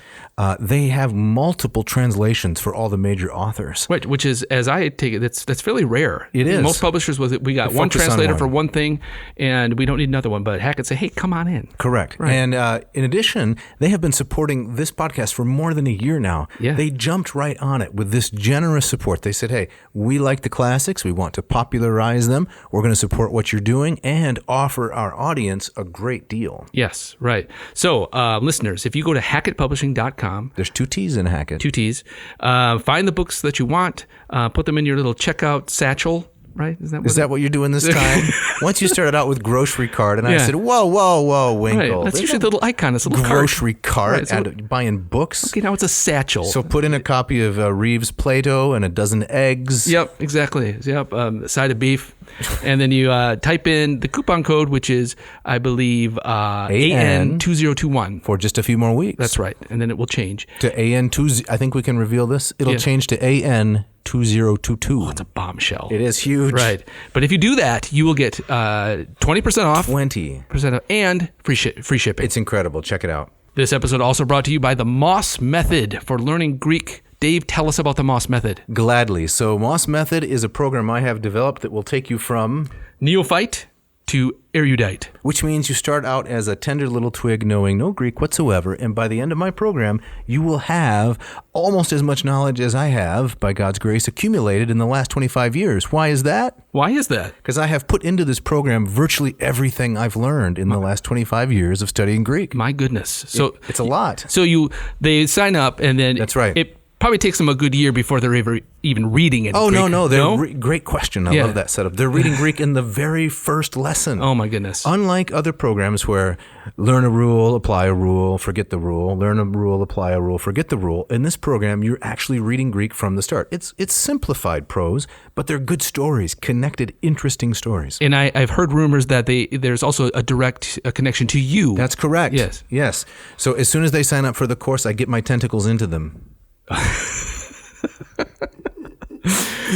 they have multiple translations for all the major authors. Right, which is, as I take it, that's fairly rare. It is. Most publishers, we got They one focus on translator one. for one thing, and we don't need another one. But Hackett say, hey, come on in. Correct. Right. And in addition, they have been supporting this podcast for more than a year now. Yeah. They jumped right on it with this generous support. They said, hey, we like the classics. We want to popularize them. We're going to support what you're doing and offer our audience a great deal. Yes, right. So, listeners, if you go to HackettPublishing.com, There's 2 T's in Hackett. 2 T's, find the books that you want, put them in your little checkout satchel. Right? Is that what you're doing this time? Once you started out with grocery cart, and I Yeah. said, whoa, Winkle. Right. That's There's usually a the little icon. It's a little grocery cart Right, so and buying books. okay, now it's a satchel. So put in a copy of Reeves' Plato and a dozen eggs. Yep, exactly. Yep, a side of beef. And then you type in the coupon code, which is, I believe, AN2021. For just a few more weeks. That's right. And then it will change. To AN2, I think we can reveal this. It'll Yeah. change to AN2022. It's a bombshell. It is huge. Right. But if you do that, you will get 20% off, 20%. off, and free shipping. It's incredible. Check it out. This episode also brought to you by the Moss Method for learning Greek. Dave, tell us about the Moss Method. Gladly. So Moss Method is a program I have developed that will take you from Neophyte to erudite. Which means you start out as a tender little twig knowing no Greek whatsoever, and by the end of my program, you will have almost as much knowledge as I have, by God's grace, accumulated in the last 25 years. Why is that? Why is that? Because I have put into this program virtually everything I've learned in the last 25 years of studying Greek. My goodness. So it's a lot. So they sign up, and then That's right. It probably takes them a good year before they're ever even reading it. Oh, Greek. no. Great question. I love that setup. They're reading Greek in the very first lesson. Oh, my goodness. Unlike other programs where learn a rule, apply a rule, forget the rule, learn a rule, apply a rule, forget the rule. In this program, you're actually reading Greek from the start. It's simplified prose, but they're good stories, connected, interesting stories. And I've heard rumors that there's also a direct connection to you. That's correct. Yes. So as soon as they sign up for the course, I get my tentacles into them.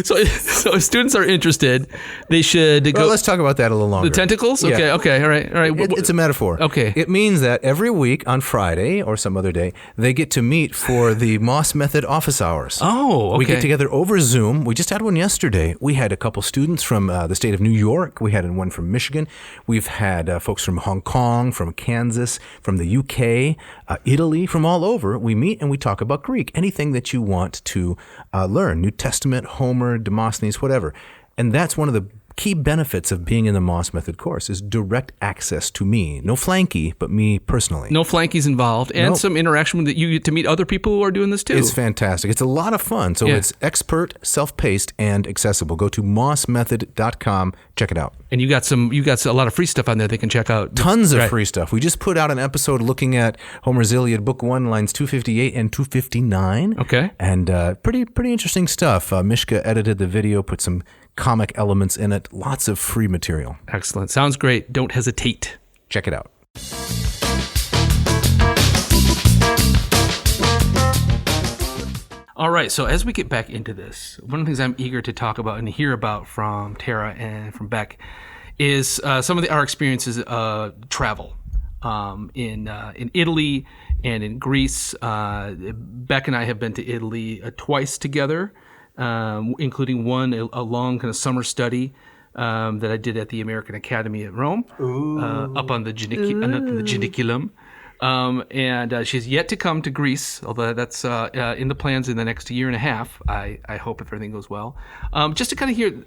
So if students are interested, they should go. Well, let's talk about that a little longer. The tentacles? Okay, Yeah. okay, all right. It's a metaphor. Okay. It means that every week on Friday or some other day, they get to meet for the Moss Method office hours. Oh, okay. We get together over Zoom. We just had one yesterday. We had a couple students from the state of New York. We had one from Michigan. We've had folks from Hong Kong, from Kansas, from the UK, Italy, from all over. We meet and we talk about Greek, anything that you want to learn, New Testament, Homer, Demosthenes, whatever. And that's one of the key benefits of being in the Moss Method course is direct access to me. No flanky, but me personally. No flankies involved, and some interaction that you get to meet other people who are doing this too. It's fantastic. It's a lot of fun. So it's expert, self-paced, and accessible. Go to mossmethod.com. Check it out. And you got a lot of free stuff on there they can check out. Tons of free stuff. We just put out an episode looking at Homer's Iliad, Book 1, lines 258 and 259. Okay. And pretty interesting stuff. Mishka edited the video, put some comic elements in it. Lots of free material. Excellent. Sounds great. Don't hesitate. Check it out. All right, so as we get back into this, one of the things I'm eager to talk about and hear about from Tara and from Bec is some of our experiences travel in Italy and in Greece. Bec and I have been to Italy twice together, including a long kind of summer study that I did at the American Academy at Rome, up on the Janiculum. And she's yet to come to Greece, although that's in the plans in the next year and a half. I hope if everything goes well. Just to kind of hear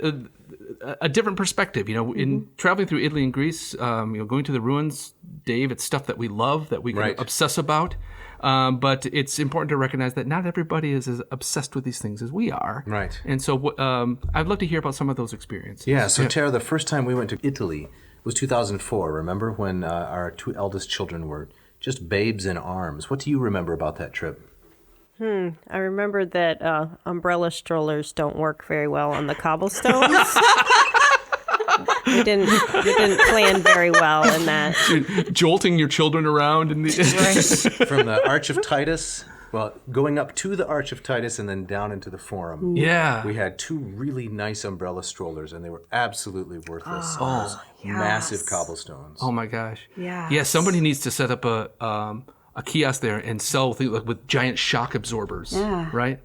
a different perspective, in traveling through Italy and Greece, going to the ruins, Dave, it's stuff that we love, that we can obsess about. But it's important to recognize that not everybody is as obsessed with these things as we are. Right. And so I'd love to hear about some of those experiences. Yeah, so Tara, the first time we went to Italy was 2004. Remember when our two eldest children were just babes in arms? What do you remember about that trip? I remember that umbrella strollers don't work very well on the cobblestones. We didn't plan very well in that. Jolting your children around in the From the Arch of Titus, going up to the Arch of Titus and then down into the Forum. Yeah. We had two really nice umbrella strollers, and they were absolutely worthless. Massive cobblestones. Oh my gosh. Yes. Yeah, somebody needs to set up a kiosk there and sell things like with giant shock absorbers. Yeah. Right?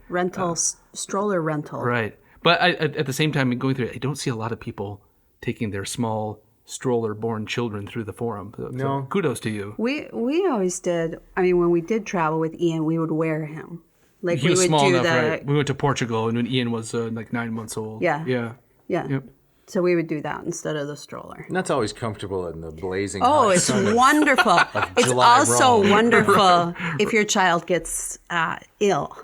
Stroller rental. Right. But at the same time, going through it, I don't see a lot of people taking their small stroller-born children through the Forum. So kudos to you. We always did. I mean, when we did travel with Ian, we would wear him. Like He was small enough, right? We went to Portugal, and when Ian was like 9 months old. Yeah. Yeah. Yep. So we would do that instead of the stroller. And that's always comfortable in the blazing Oh, hot it's sun wonderful. It's July also Rome. wonderful if your child gets ill.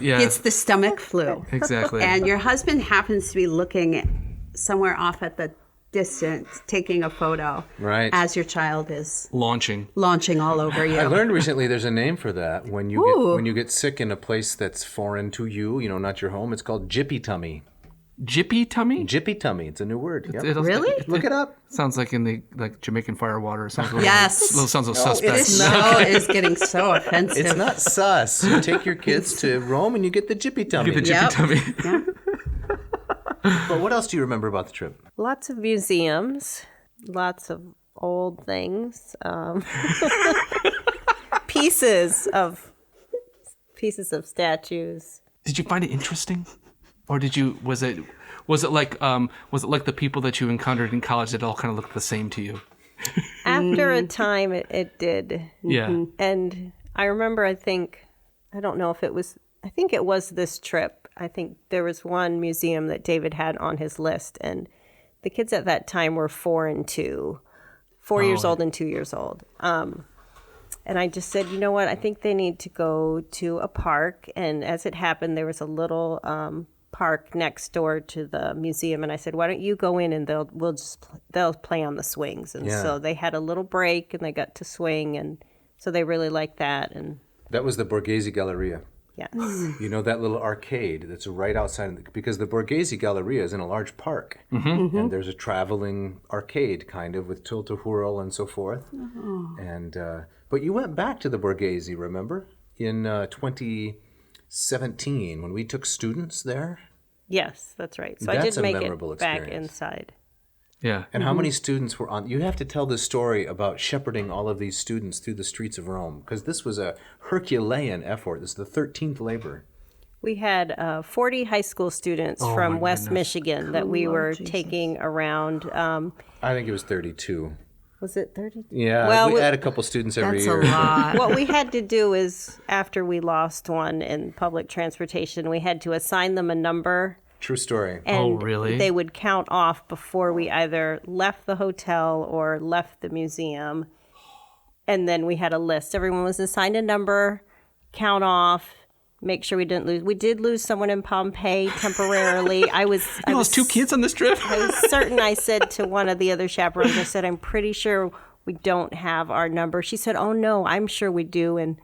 Yeah. It's the stomach flu. Exactly. And your husband happens to be looking somewhere off at the distance, taking a photo as your child is launching all over you. I learned recently there's a name for that when you get sick in a place that's foreign to you, not your home. It's called jippy tummy. Jippy tummy? Jippy tummy. It's a new word. Yep. Really? Look it up. Sounds like in the Jamaican firewater. Sounds like Yes. sounds a little suspect. This now is getting so offensive. It's not sus. You take your kids to Rome and you get the jippy tummy. The jippy tummy. Yeah. But what else do you remember about the trip? Lots of museums, lots of old things, pieces of statues. Did you find it interesting? Or was it like the people that you encountered in college that all kind of looked the same to you? After a time, it did. Yeah. And I remember, I think it was this trip. I think there was one museum that David had on his list, and the kids at that time were 4 and 2, 4 years old and 2 years old. And I just said, you know what? I think they need to go to a park. And as it happened, there was a little park next door to the museum. And I said, why don't you go in and they'll play on the swings. And so they had a little break and they got to swing. And so they really liked that. And That was the Borghese Galleria. yes. You know, that little arcade that's right outside, because the Borghese Galleria is in a large park. And there's a traveling arcade, kind of, with tilt-a-whirl and so forth. And but you went back to the Borghese, remember? In 2017, when we took students there. Yes, that's right. So I That's did a make memorable it back experience. inside. Yeah. And how many students were on? You have to tell this story about shepherding all of these students through the streets of Rome, because this was a Herculean effort. This is the 13th labor. We had 40 high school students from West Michigan that we were taking around. I think it was 32. Was it 30? Yeah, Well, we add a couple students every That's year. a lot. What we had to do is, after we lost one in public transportation, we had to assign them a number. True story. And really? they would count off before we either left the hotel or left the museum. And then we had a list. Everyone was assigned a number, count off, make sure we didn't lose. We did lose someone in Pompeii temporarily. I was 2 kids on this trip? I was certain. I said to one of the other chaperones, I said, I'm pretty sure we don't have our number. She said, oh, no, I'm sure we do. And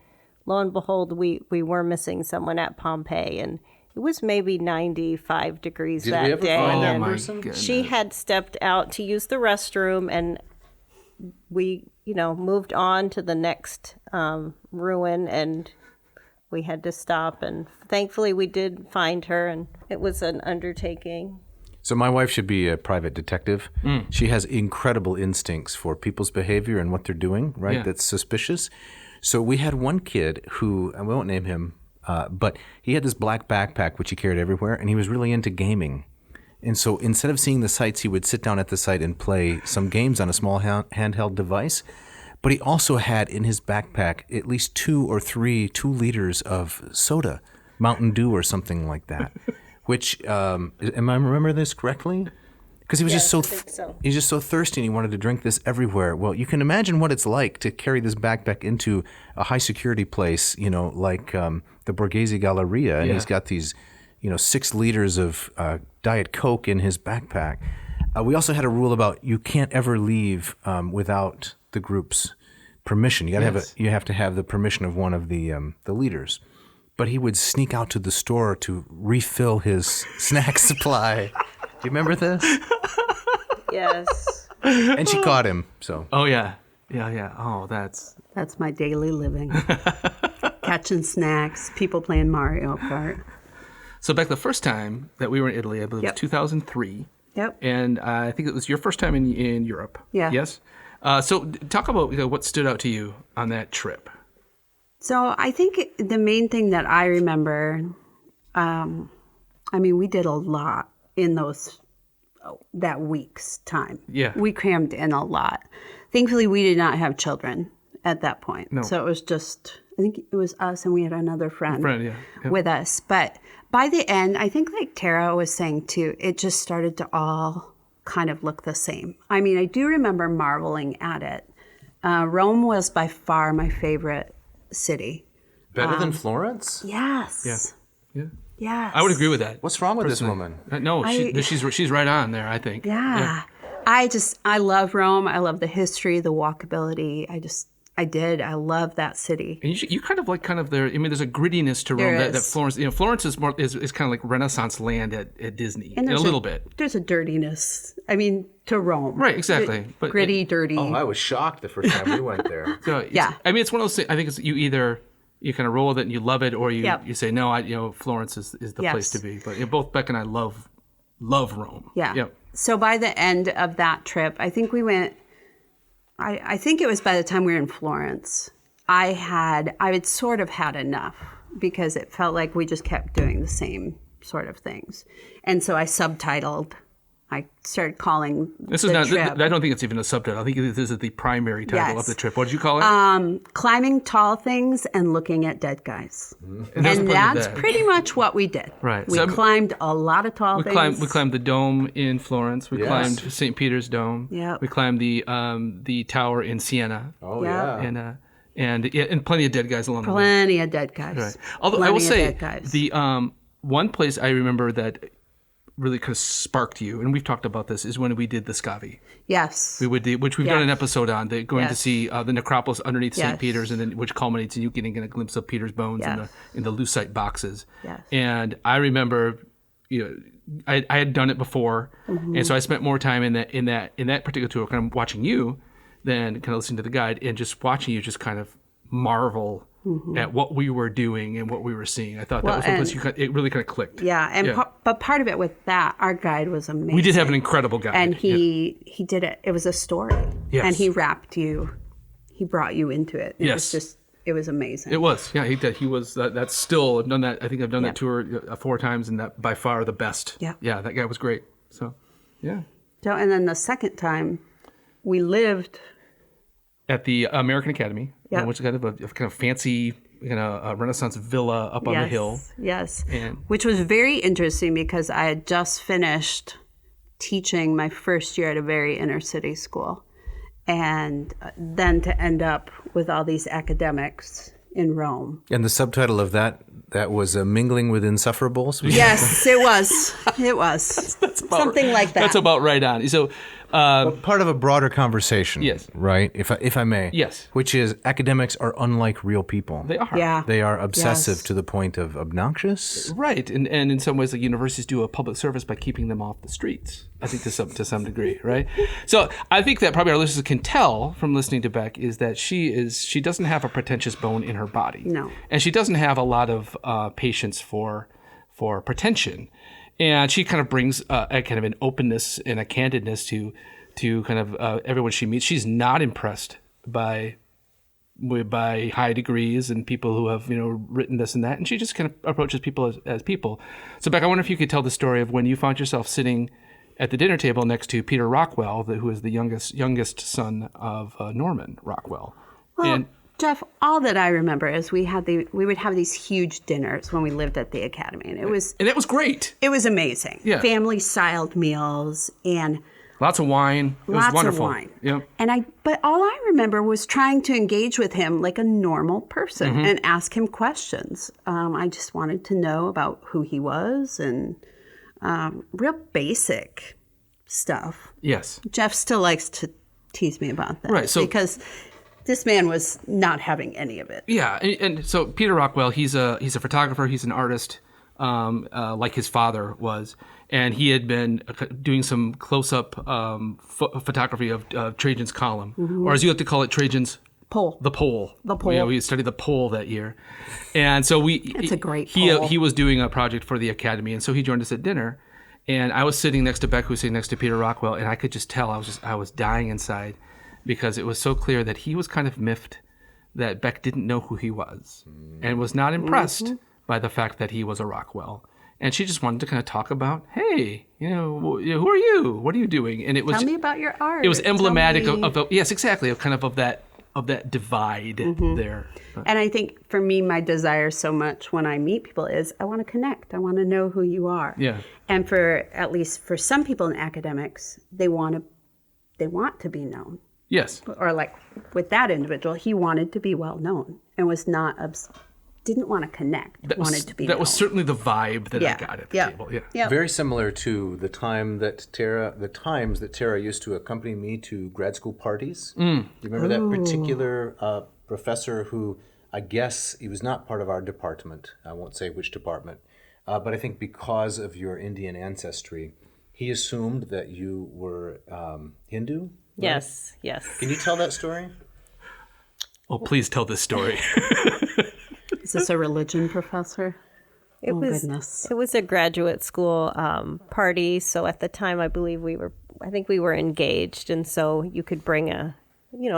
lo and behold, we were missing someone at Pompeii. And it was maybe 95 degrees Did that we ever day. find that and person? she had stepped out to use the restroom, and we, moved on to the next ruin, and we had to stop. And thankfully, we did find her, and it was an undertaking. So my wife should be a private detective. She has incredible instincts for people's behavior and what they're doing, right? Yeah. That's suspicious. So we had one kid who, I won't name him, but he had this black backpack which he carried everywhere, and he was really into gaming. And so instead of seeing the sights, he would sit down at the site and play some games on a small handheld device. But he also had in his backpack at least 2 or 3 2-liters of soda, Mountain Dew or something like that. Which, am I remember this correctly? Because he was Yes, I think so. he's just so thirsty and he wanted to drink this everywhere. Well, you can imagine what it's like to carry this backpack into a high security place, like the Borghese Galleria, and Yeah. he's got these, 6 liters of Diet Coke in his backpack. We also had a rule about you can't ever leave without the group's permission. You have to have the permission of one of the leaders. But he would sneak out to the store to refill his snack supply. Do you remember this? Yes. And she caught him. So Oh, yeah. Yeah. Oh, that's... That's my daily living. Catching snacks, people playing Mario Kart. So back the first time that we were in Italy, I believe it Yep. was 2003. Yep. And I think it was your first time in Europe. Yeah. Yes? So talk about what stood out to you on that trip. So I think the main thing that I remember, we did a lot in that week's time. Yeah. We crammed in a lot. Thankfully, we did not have children at that point. No. So it was just, I think it was us and we had another friend Yeah. Yep. with us. But by the end, I think like Tara was saying too, it just started to all kind of look the same. I do remember marveling at it. Rome was by far my favorite city. better than Florence? Yes. Yeah. Yes. I would agree with that. What's wrong with this woman? No, she's right on there, I think. Yeah. I love Rome. I love the history, the walkability. I love that city. And you kind of like there's a grittiness to Rome that Florence, Florence is more is kind of like Renaissance land at Disney in a little bit. There's a dirtiness. To Rome. Right, exactly. But Gritty, dirty. Oh, I was shocked the first time we went there. So Yeah. it's one of those things. I think it's you kind of roll with it and you love it, or you Yep. you say no. Florence is the Yes. place to be. But both Beck and I love Rome. Yeah. Yep. So by the end of that trip, I think we went. I think it was by the time we were in Florence, I had sort of had enough because it felt like we just kept doing the same sort of things. And so I subtitled. I started calling This the is not. trip. I don't think it's even a subtitle. I think this is the primary title Yes. of the trip. What did you call it? Climbing tall things and looking at dead guys. And there's And plenty of that's that. pretty much what we did. Right. We So, climbed a lot of tall things. We climbed the dome in Florence. We Yes. climbed St. Peter's Dome. Yep. We climbed the tower in Siena. Oh, Yeah. yeah. And plenty of dead guys along the way. Plenty of dead guys. Right. Although I Plenty will of say dead guys. the one place I remember that really kind of sparked you, and we've talked about this, is when we did the Scavi. Yes. Which we've done an episode on, going to Yes. see the necropolis underneath St. Yes. Peter's, and then which culminates in you getting a glimpse of Peter's bones Yes. in the lucite boxes. Yes. And I remember, I had done it before, Mm-hmm. and so I spent more time in that particular tour, kind of watching you, than kind of listening to the guide, and just watching you just kind of marvel at what we were doing and what we were seeing. I thought that was one place it really kind of clicked. Yeah, and but part of it with that, our guide was amazing. We did have an incredible guide, and he did it. It was a story, Yes. and he brought you into it. It Yes. was it was amazing. It was, yeah. He did. He was. That's still. I've done that. I think I've done that tour 4 times, and that by far the best. Yeah. Yeah, that guy was great. So, yeah. So, and then the second time, we lived. At the American Academy, Yeah. which is kind of fancy, a Renaissance villa up on the hill. Yes, And- which was very interesting because I had just finished teaching my first year at a very inner city school, and then to end up with all these academics in Rome. And the subtitle of that was Mingling with Insufferables? Yes, it was. It was something like that. That's about right on. So, Part of a broader conversation. Yes. Right? If I may. Yes. Which is academics are unlike real people. they are. Yeah. They are obsessive Yes. to the point of obnoxious. Right, and in some ways, like universities do a public service by keeping them off the streets. I think to some degree, right? So I think that probably our listeners can tell from listening to Bec is that she doesn't have a pretentious bone in her body, No. and she doesn't have a lot of patience for pretension, and she kind of brings a kind of an openness and a candidness to kind of everyone she meets. She's not impressed by high degrees and people who have written this and that, and she just kind of approaches people as people. So Bec, I wonder if you could tell the story of when you found yourself sitting at the dinner table next to Peter Rockwell, who is the youngest son of Norman Rockwell. Well, And Jeff, all that I remember is we would have these huge dinners when we lived at the academy, and it was great. amazing. Yeah. Family styled meals and Lots of wine. It was lots wonderful. of wine. Yeah. But all I remember was trying to engage with him like a normal person Mm-hmm. and ask him questions. I just wanted to know about who he was and real basic stuff. Yes. Jeff still likes to tease me about that. Right, so- because this man was not having any of it. Yeah, and so Peter Rockwell, he's a photographer, he's an artist, like his father was, and he had been doing some close-up photography of Trajan's column, or as you like to call it, Trajan's Pole. The pole. The pole. Yeah, we studied the pole that year, and so It's a great he pole. he was doing a project for the academy, and so he joined us at dinner, and I was sitting next to Bec, who was sitting next to Peter Rockwell, and I could just tell I was dying inside, because it was so clear that he was kind of miffed that Bec didn't know who he was and was not impressed by the fact that he was a Rockwell. And she just wanted to kind of talk about, hey, who are you? What are you doing? And it was Tell me about your art. it was emblematic Tell me- of yes, exactly, of that divide there. And I think for me, my desire so much when I meet people is I want to connect. I want to know who you are. Yeah. And at least for some people in academics, they want to be known. Yes. Or like with that individual, he wanted to be well known and was not didn't want to connect. Wanted to be known. That was certainly the vibe that I got at the table. Yeah. Yeah. Very similar to the times that Tara used to accompany me to grad school parties. You remember that particular professor who, I guess, he was not part of our department. I won't say which department, but I think because of your Indian ancestry, he assumed that you were Hindu. Yes, yes. Can you tell that story? Oh, please tell this story. Is this a religion professor? It was goodness. It was a graduate school party. So at the time, I think we were engaged, and so you could bring a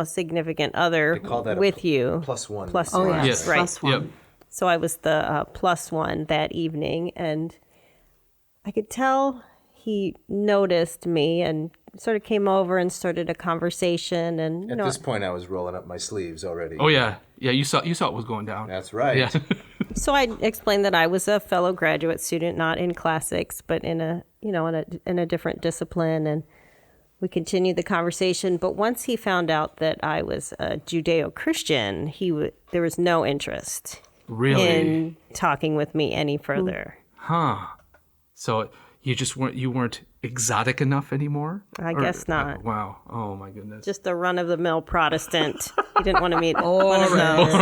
significant other They call that with you. plus one. Plus Oh, one, yes. Yes. right. Plus one. Yep. So I was the plus one that evening, and I could tell he noticed me and sort of came over and started a conversation. And At this point, I was rolling up my sleeves already. Oh yeah, you saw it was going down. That's right. Yeah. so I explained that I was a fellow graduate student, not in classics, but in a different discipline, and we continued the conversation. But once he found out that I was a Judeo-Christian, there was no interest Really? in talking with me any further. Huh. So you weren't exotic enough anymore? I guess not. Wow. Oh my goodness. Just a run-of-the-mill Protestant. He didn't want to meet one of those.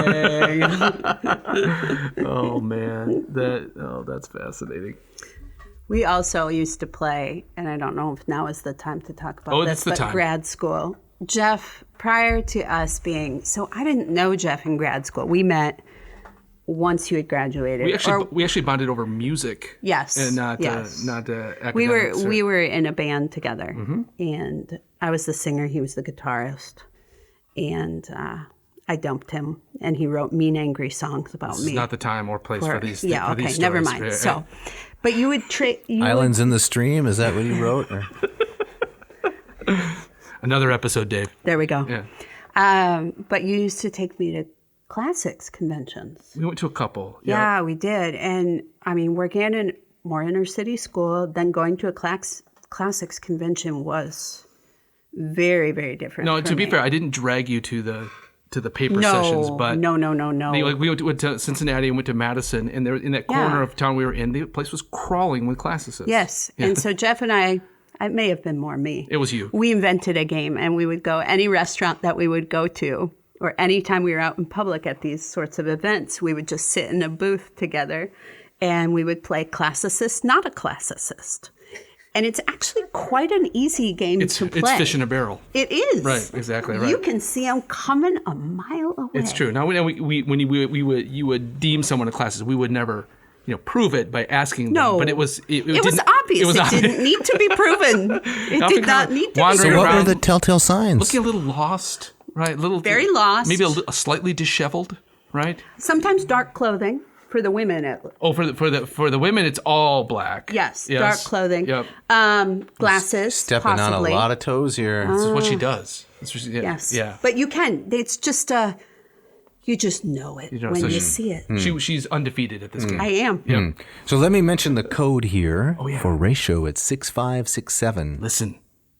Oh man. That's fascinating. We also used to play, and I don't know if now is the time to talk about that's this, the but time. grad school. Jeff, prior to us so I didn't know Jeff in grad school. We met once you had graduated. We actually bonded over music. Yes. And not yes. academics. We were in a band together, Mm-hmm. and I was the singer, he was the guitarist, and I dumped him, and he wrote mean, angry songs about This me. is not the time or place for these. Yeah, for okay, these never stories. mind. So, but you would Islands in the Stream, is that what you wrote? Or? Another episode, Dave. There we go. Yeah. But you used to take me to classics conventions. We went to a couple. Yeah, we did. And I mean, working at a more inner city school, then going to a classics convention was very, very different. No, for to be me. fair, I didn't drag you to the paper No, sessions, but no. we went to Cincinnati and went to Madison, and there in that corner of town we were in, the place was crawling with classicists. Yes. Yeah. And so Jeff and I, it may have been more me. It was you. We invented a game, and we would go any restaurant that we would go to, or anytime we were out in public at these sorts of events, we would just sit in a booth together, and we would play Classicist, not a classicist. And it's actually quite an easy game to play. It's fish in a barrel. It is. Right, exactly right. You can see them coming a mile away. It's true. Now, you would deem someone a classicist, we would never, prove it by asking them. No, but it was it was obvious. It didn't need to be proven. It did not need to be wandering So what were around, the telltale signs? looking a little lost, right? Very lost. Maybe a slightly disheveled, right? Sometimes dark clothing for the women. Oh, for the women, it's all black. Yes, dark clothing. Yep. Glasses, Stepping possibly. on a lot of toes here. This is what she does. That's what she, Yes. Yeah. But you can. It's just you just know it when you see it. She's undefeated at this game. I am. So let me mention the code here Oh, yeah. for ratio. It's 6567. Listen,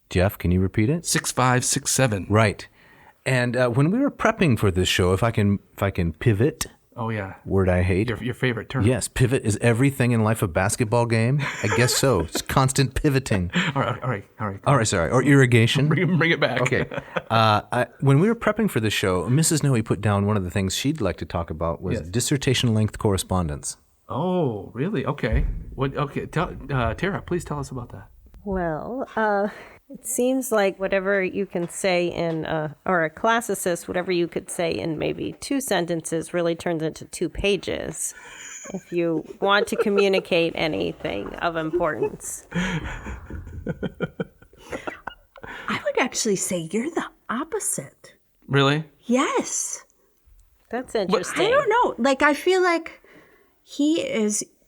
Jeff, can you repeat it? 6567. Right. And when we were prepping for this show, if I can pivot, Oh yeah. word I hate. Your favorite term. Yes, pivot is everything in life a basketball game. I guess so. It's constant pivoting. All right. All right, sorry. Or irrigation. Bring it back. Okay. When we were prepping for the show, Mrs. Noe put down one of the things she'd like to talk about was dissertation length correspondence. Oh, really? Okay. What? Okay. Tara, please tell us about that. Well, it seems like whatever you can say or a classicist, whatever you could say in maybe 2 sentences really turns into 2 pages if you want to communicate anything of importance. I would actually say you're the opposite. Really? Yes. That's interesting. I don't know. Like, I feel like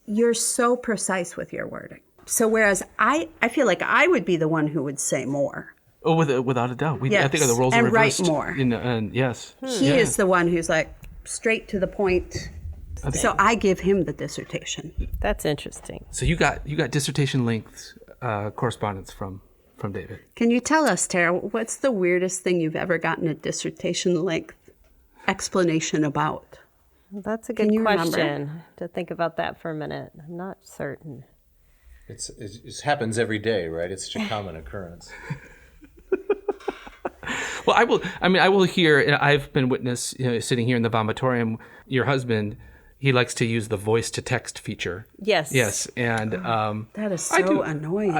you're so precise with your wording. So whereas I feel like I would be the one who would say more. Oh, without a doubt. I Yes, think the roles are and write reversed. more. Yes. He is the one who's like straight to the point. So I give him the dissertation. That's interesting. So you got dissertation length correspondence from David. Can you tell us, Tara, what's the weirdest thing you've ever gotten a dissertation length explanation about? Well, that's a good you remember? question to think about that for a minute. I'm not certain. It happens every day, right? It's such a common occurrence. Well, I will hear, and I've been witness, sitting here in the Vomitorium, your husband, he likes to use the voice to text feature. Yes. Yes. And That is I do. so annoying.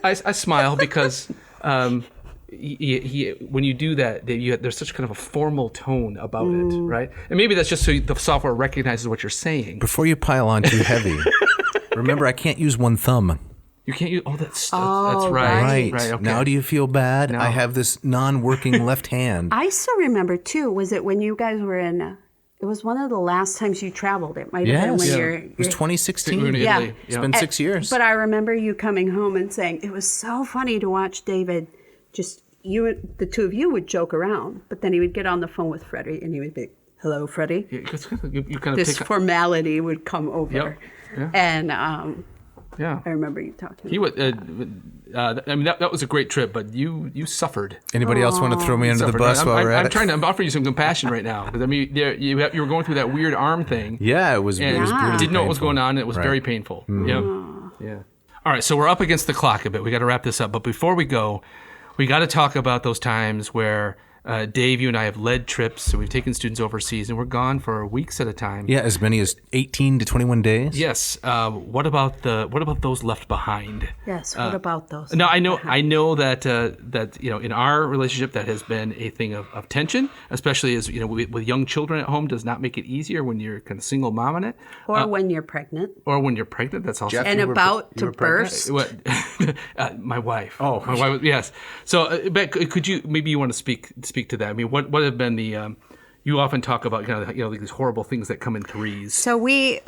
I smile because when you do that, there's such kind of a formal tone about it, right? And maybe that's just so the software recognizes what you're saying. Before you pile on too heavy, remember I can't use one thumb. You can't use that's right. Right. Okay. Now do you feel bad? No. I have this non-working left hand. I still remember too, was it when you guys were in It was one of the last times you traveled. It might have been when It was 2016. We were in Yeah. Italy. It's been 6 years. But I remember you coming home and saying it was so funny to watch David. Just the two of you would joke around, but then he would get on the phone with Freddie and he would be, "Hello, Freddie." Yeah, 'cause you kind of This formality would come over, Yep. Yeah. and Yeah. I remember you talking. He would. I mean, that was a great trip, but you suffered. Anybody else want to throw me under the Suffered, bus right? while we're at I'm it? trying to. I'm offering you some compassion right now because I mean, you were going through that weird arm thing. Yeah, it was. And It was brutally didn't know what was painful. going on. And it was Right. very painful. Yeah. All right, so we're up against the clock a bit. We got to wrap this up. But before we go, we got to talk about those times where Dave, you and I have led trips. So we've taken students overseas, and we're gone for weeks at a time. Yeah, as many as 18 to 21 days. Yes. What about those left behind? Yes. What about those? No, I know that in our relationship that has been a thing of tension, especially as with young children at home, does not make it easier when you're kind of single mom in it, Or when you're pregnant or when you're pregnant. That's also and you were about you to were pregnant? burst. what my wife. Oh. My wife. Yes. So, Bec, could you maybe you want to speak to that? I mean, what have been the you often talk about these horrible things that come in threes. So we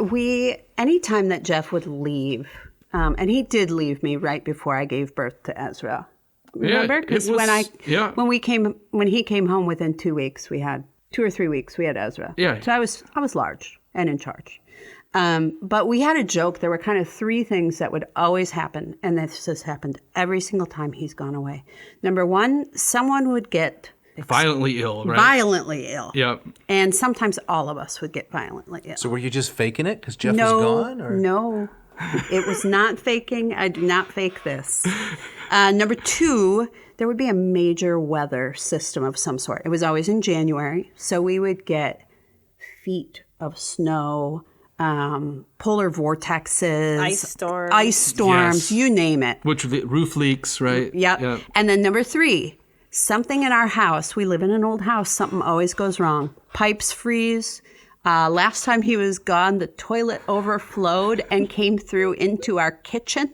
anytime that Jeff would leave, and he did leave me right before I gave birth to Ezra. Remember? it Because was- when he came home within 2 weeks, we had 2 or 3 weeks, we had Ezra. Yeah. So I was large and in charge. But we had a joke. There were kind of 3 things that would always happen, and this has happened every single time he's gone away. Number 1, someone would get Violently ill, right? violently ill. Yep. And sometimes all of us would get violently ill. So were you just faking it because Jeff was No, gone? Or? no. It was not faking. I do not fake this. Number 2, there would be a major weather system of some sort. It was always in January. So we would get feet of snow, polar vortexes, Ice storms. Yes. you name it. Which roof leaks, right? Yep. Yeah. And then number 3, something in our house. We live in an old house. Something always goes wrong. Pipes freeze. Last time he was gone, the toilet overflowed and came through into our kitchen.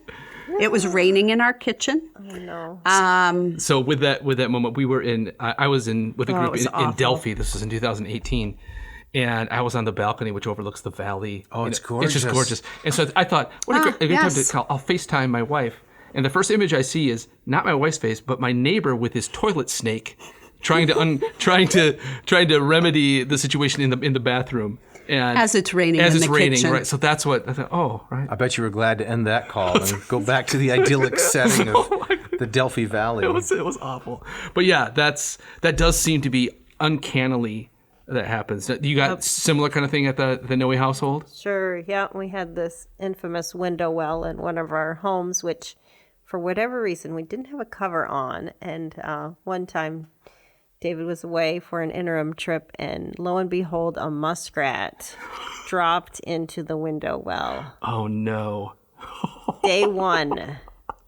It was raining in our kitchen. Oh, no. So with that moment, we were I was with a Oh, it group was in awful. Delphi. This was in 2018. And I was on the balcony, which overlooks the valley. Oh, it's It's gorgeous. just gorgeous. And so I thought, what a great time to yes. call. I'll FaceTime my wife. And the first image I see is not my wife's face, but my neighbor with his toilet snake, trying to remedy the situation in the bathroom. And As it's raining as in it's the raining, kitchen. right? So that's what I thought. Oh, right. I bet you were glad to end that call and go back to the idyllic setting of the Delphi Valley. It was awful. But yeah, that does seem to be uncannily that happens. You got similar kind of thing at the Noe household? Sure, yeah. We had this infamous window well in one of our homes, which for whatever reason we didn't have a cover on. And one time David was away for an interim trip, and lo and behold, a muskrat dropped into the window well. Oh no. Day 1.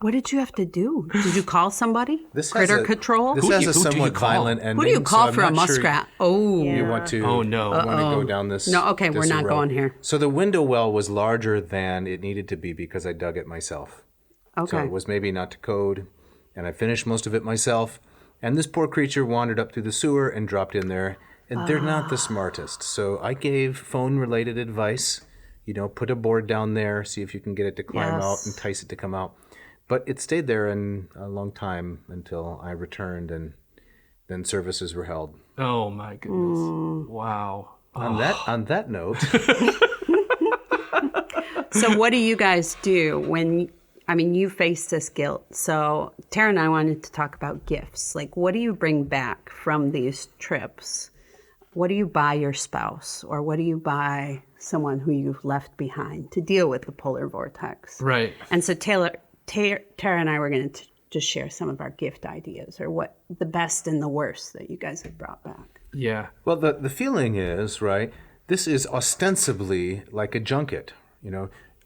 What did you have to do? Did you call somebody? This has Critter a- control? This Who has do a you somewhat call? violent ending. Who do you call so for a I'm not sure muskrat? Oh. You want to? Oh, no. Want to go down this? No, okay, we're this not road. going here. So the window well was larger than it needed to be because I dug it myself. So Okay. it was maybe not to code, and I finished most of it myself. And this poor creature wandered up through the sewer and dropped in there. And they're not the smartest. So I gave phone-related advice. Put a board down there, see if you can get it to climb out, Yes. entice it to come out. But it stayed there in a long time until I returned, and then services were held. Oh my goodness. Wow. On that note, So what do you guys do when, you face this guilt. So Tara and I wanted to talk about gifts. Like, what do you bring back from these trips? What do you buy your spouse? Or what do you buy someone who you've left behind to deal with the polar vortex? Right. And so Tara and I were going to just share some of our gift ideas, or what the best and the worst that you guys have brought back. Yeah. well, the feeling is, right, this is ostensibly like a junket,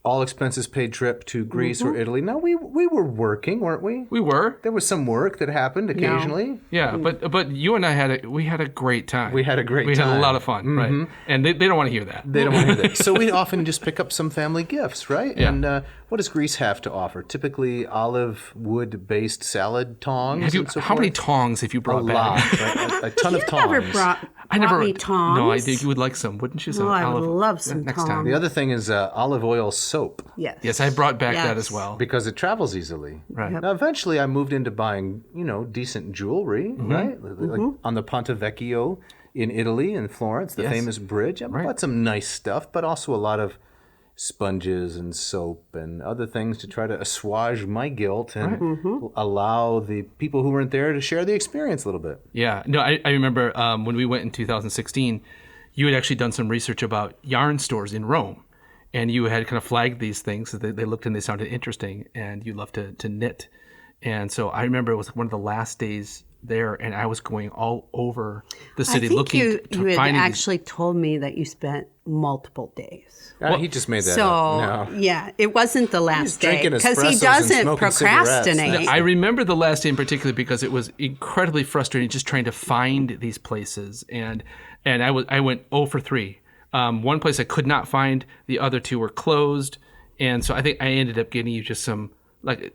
all expenses paid trip to Greece or Italy. No, we were working, weren't we? We were. There was some work that happened occasionally. Yeah, but you and I had a great time. We had a great We had a time. lot of fun, right? And they don't want to hear that. They don't want to hear that. So we often just pick up some family gifts, right? Yeah. And what does Greece have to offer? Typically olive wood-based salad tongs. Have you? and so How many forth. tongs have you A brought back? lot, right? A ton of tongs. Never brought I never. me tongs. No, I think you would like some, wouldn't you? Some I would love some next tongs. time. The other thing is olive oil soap Yes. Yes, I brought back that Yes. as well. because it travels easily. Right. Now, eventually, I moved into buying, decent jewelry, Mm-hmm. right? Like on the Ponte Vecchio in Italy, in Florence, the Yes. famous bridge. I bought some nice stuff, but also a lot of sponges and soap and other things to try to assuage my guilt and allow the people who weren't there to share the experience a little bit. Yeah. No, I remember when we went in 2016, you had actually done some research about yarn stores in Rome. And you had kind of flagged these things. So they looked and they sounded interesting. And you love to knit. And so I remember it was one of the last days there. And I was going all over the city I think looking you to had find actually told me that you spent multiple days. He just made that So up. No. yeah, it wasn't the last day drinking because he espressos and doesn't smoking cigarettes. procrastinate. I remember the last day in particular because it was incredibly frustrating just trying to find these places, and I went 0 for 3. One place I could not find, the other 2 were closed, and so I think I ended up getting you just some like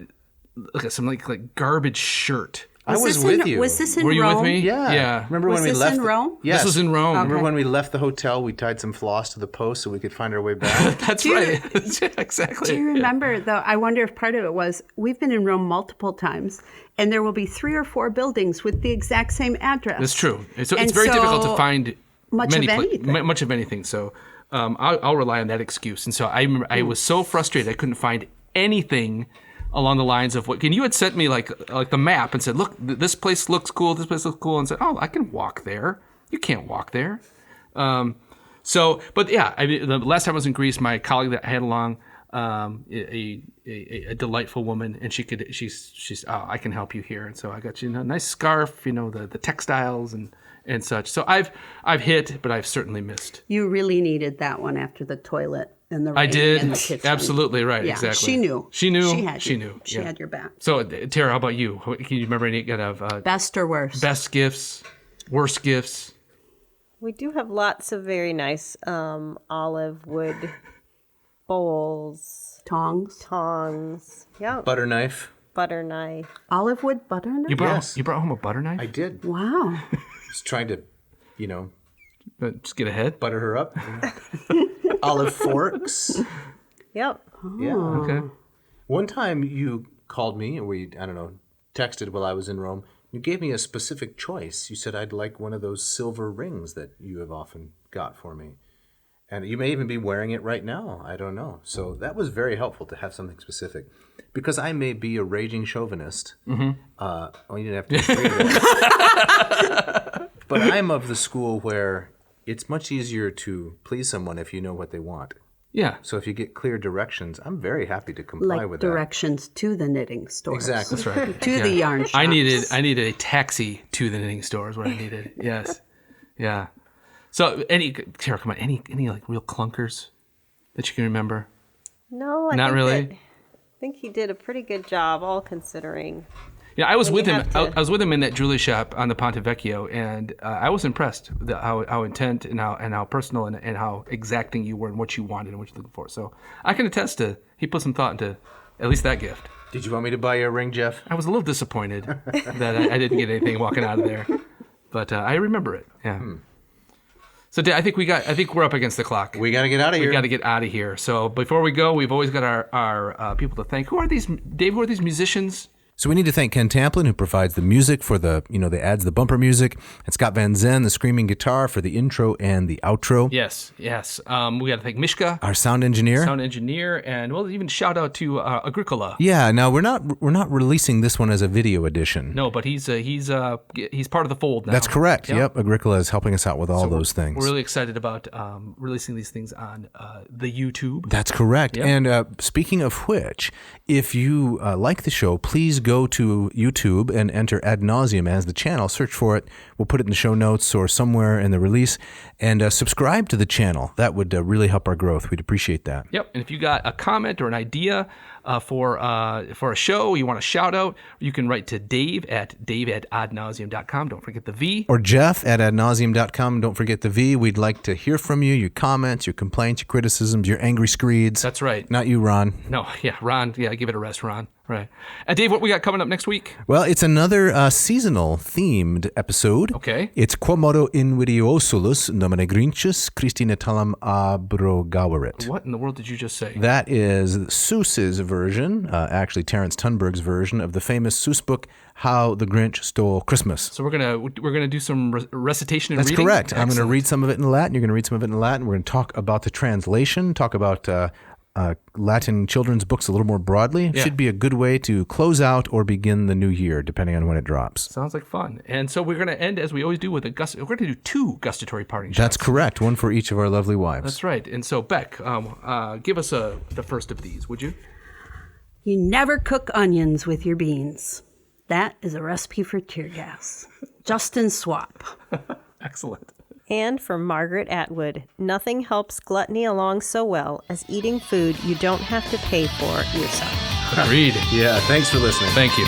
garbage shirt. I was with you. Was this in Were you Rome? with me? Yeah. Yeah. Remember Was when we this left? in Rome? Yes. This was in Rome. Remember when we left the hotel? We tied some floss to the post so we could find our way back. That's Do you- right. Exactly. Do you remember, though? I wonder if part of it was we've been in Rome multiple times, and there will be 3 or 4 buildings with the exact same address. That's true. So And it's very difficult to so find much of anything. much of anything. So I'll rely on that excuse. And so I remember I was so frustrated I couldn't find anything along the lines of what. And you had sent me like the map and said, "Look, this place looks cool. This place looks cool." And said, "Oh, I can walk there. You can't walk there." But yeah, I mean, the last time I was in Greece, my colleague that I had along, a delightful woman, and she's I can help you here, and so I got you a nice scarf, the textiles and such. So I've hit, but I've certainly missed. You really needed that one after the toilet and the I rain did. and the kitchen. Absolutely right. Yeah, Exactly. she knew. She knew. She had She you. knew. She had your back. So Tara, how about you? Can you remember any kind of Best or worst? best gifts, worst gifts? We do have lots of very nice olive wood bowls, Tongs. tongs, yeah, Butter knife. butter knife. Olive wood butter knife? You brought home a butter knife? I did. Wow. Just trying to, Just get ahead. butter her up. Olive forks. Yep. Yeah. Okay. One time you called me, and we, texted while I was in Rome. You gave me a specific choice. You said I'd like one of those silver rings that you have often got for me. And you may even be wearing it right now. I don't know. So that was very helpful to have something specific. Because I may be a raging chauvinist. Mm-hmm. You didn't have to agree with that. But I'm of the school where it's much easier to please someone if you know what they want. Yeah. So if you get clear directions, I'm very happy to comply Like with directions to the knitting store. Exactly. That's right. To the yarn shops. I needed a taxi to the knitting store is what I needed. Yes. Yeah. So Tara, come on, any like real clunkers that you can remember? No, Not really? I think he did a pretty good job, all considering. Yeah, I was But with you him. have to- I was with him in that jewelry shop on the Ponte Vecchio, and I was impressed with how intent and how personal and how exacting you were and what you wanted and what you're looking for. So I can attest to he put some thought into at least that gift. Did you want me to buy you a ring, Jeff? I was a little disappointed that I didn't get anything walking out of there, but I remember it. Yeah. So I think we're up against the clock. We got to get out of here. We got to get out of here. So before we go, we've always got our people to thank. Who are these, Dave? Who are these musicians? So we need to thank Ken Tamplin, who provides the music for the ads, the bumper music, and Scott Van Zen, the screaming guitar for the intro and the outro. Yes. We got to thank Mishka, Our sound engineer. and we'll even shout out to Agricola. Yeah. Now we're not releasing this one as a video edition. No, but he's part of the fold now. That's correct. Yep. Agricola is helping us out with all those things. We're really excited about releasing these things on the YouTube. That's correct. Yep. And speaking of which, if you like the show, please go to YouTube and enter Ad Nauseam as the channel. Search for it. We'll put it in the show notes or somewhere in the release. And subscribe to the channel. That would really help our growth. We'd appreciate that. Yep. And if you got a comment or an idea for a show you want to shout out, you can write to Dave at oddnauseam.com. Don't forget the V. Or Jeff at adnauseam.com. Don't forget the V. We'd like to hear from you, your comments, your complaints, your criticisms, your angry screeds. That's right. Not you, Ron. No, yeah, Ron. Yeah, give it a rest, Ron. Right. And Dave, what we got coming up next week? Well, it's another seasonal themed episode. Okay. It's Quomodo invidiosulus nomine Grinchus Christi natalam abrogaverit. What in the world did you just say? That is Seuss's version, actually Terence Tunberg's version of the famous Seuss book, How the Grinch Stole Christmas. So we're gonna do some recitation and That's reading? correct. Excellent. I'm going to read some of it in Latin. You're going to read some of it in Latin. We're going to talk about the translation, talk about Latin children's books a little more broadly. Yeah. Should be a good way to close out or begin the new year, depending on when it drops. Sounds like fun. And so we're going to end, as we always do, with we're going to do 2 gustatory parting shots. That's correct. One for each of our lovely wives. That's right. And so, Bec, give us the first of these, would you? You never cook onions with your beans. That is a recipe for tear gas. Justin Swap. Excellent. And from Margaret Atwood, nothing helps gluttony along so well as eating food you don't have to pay for yourself. Agreed. Yeah, thanks for listening. Thank you.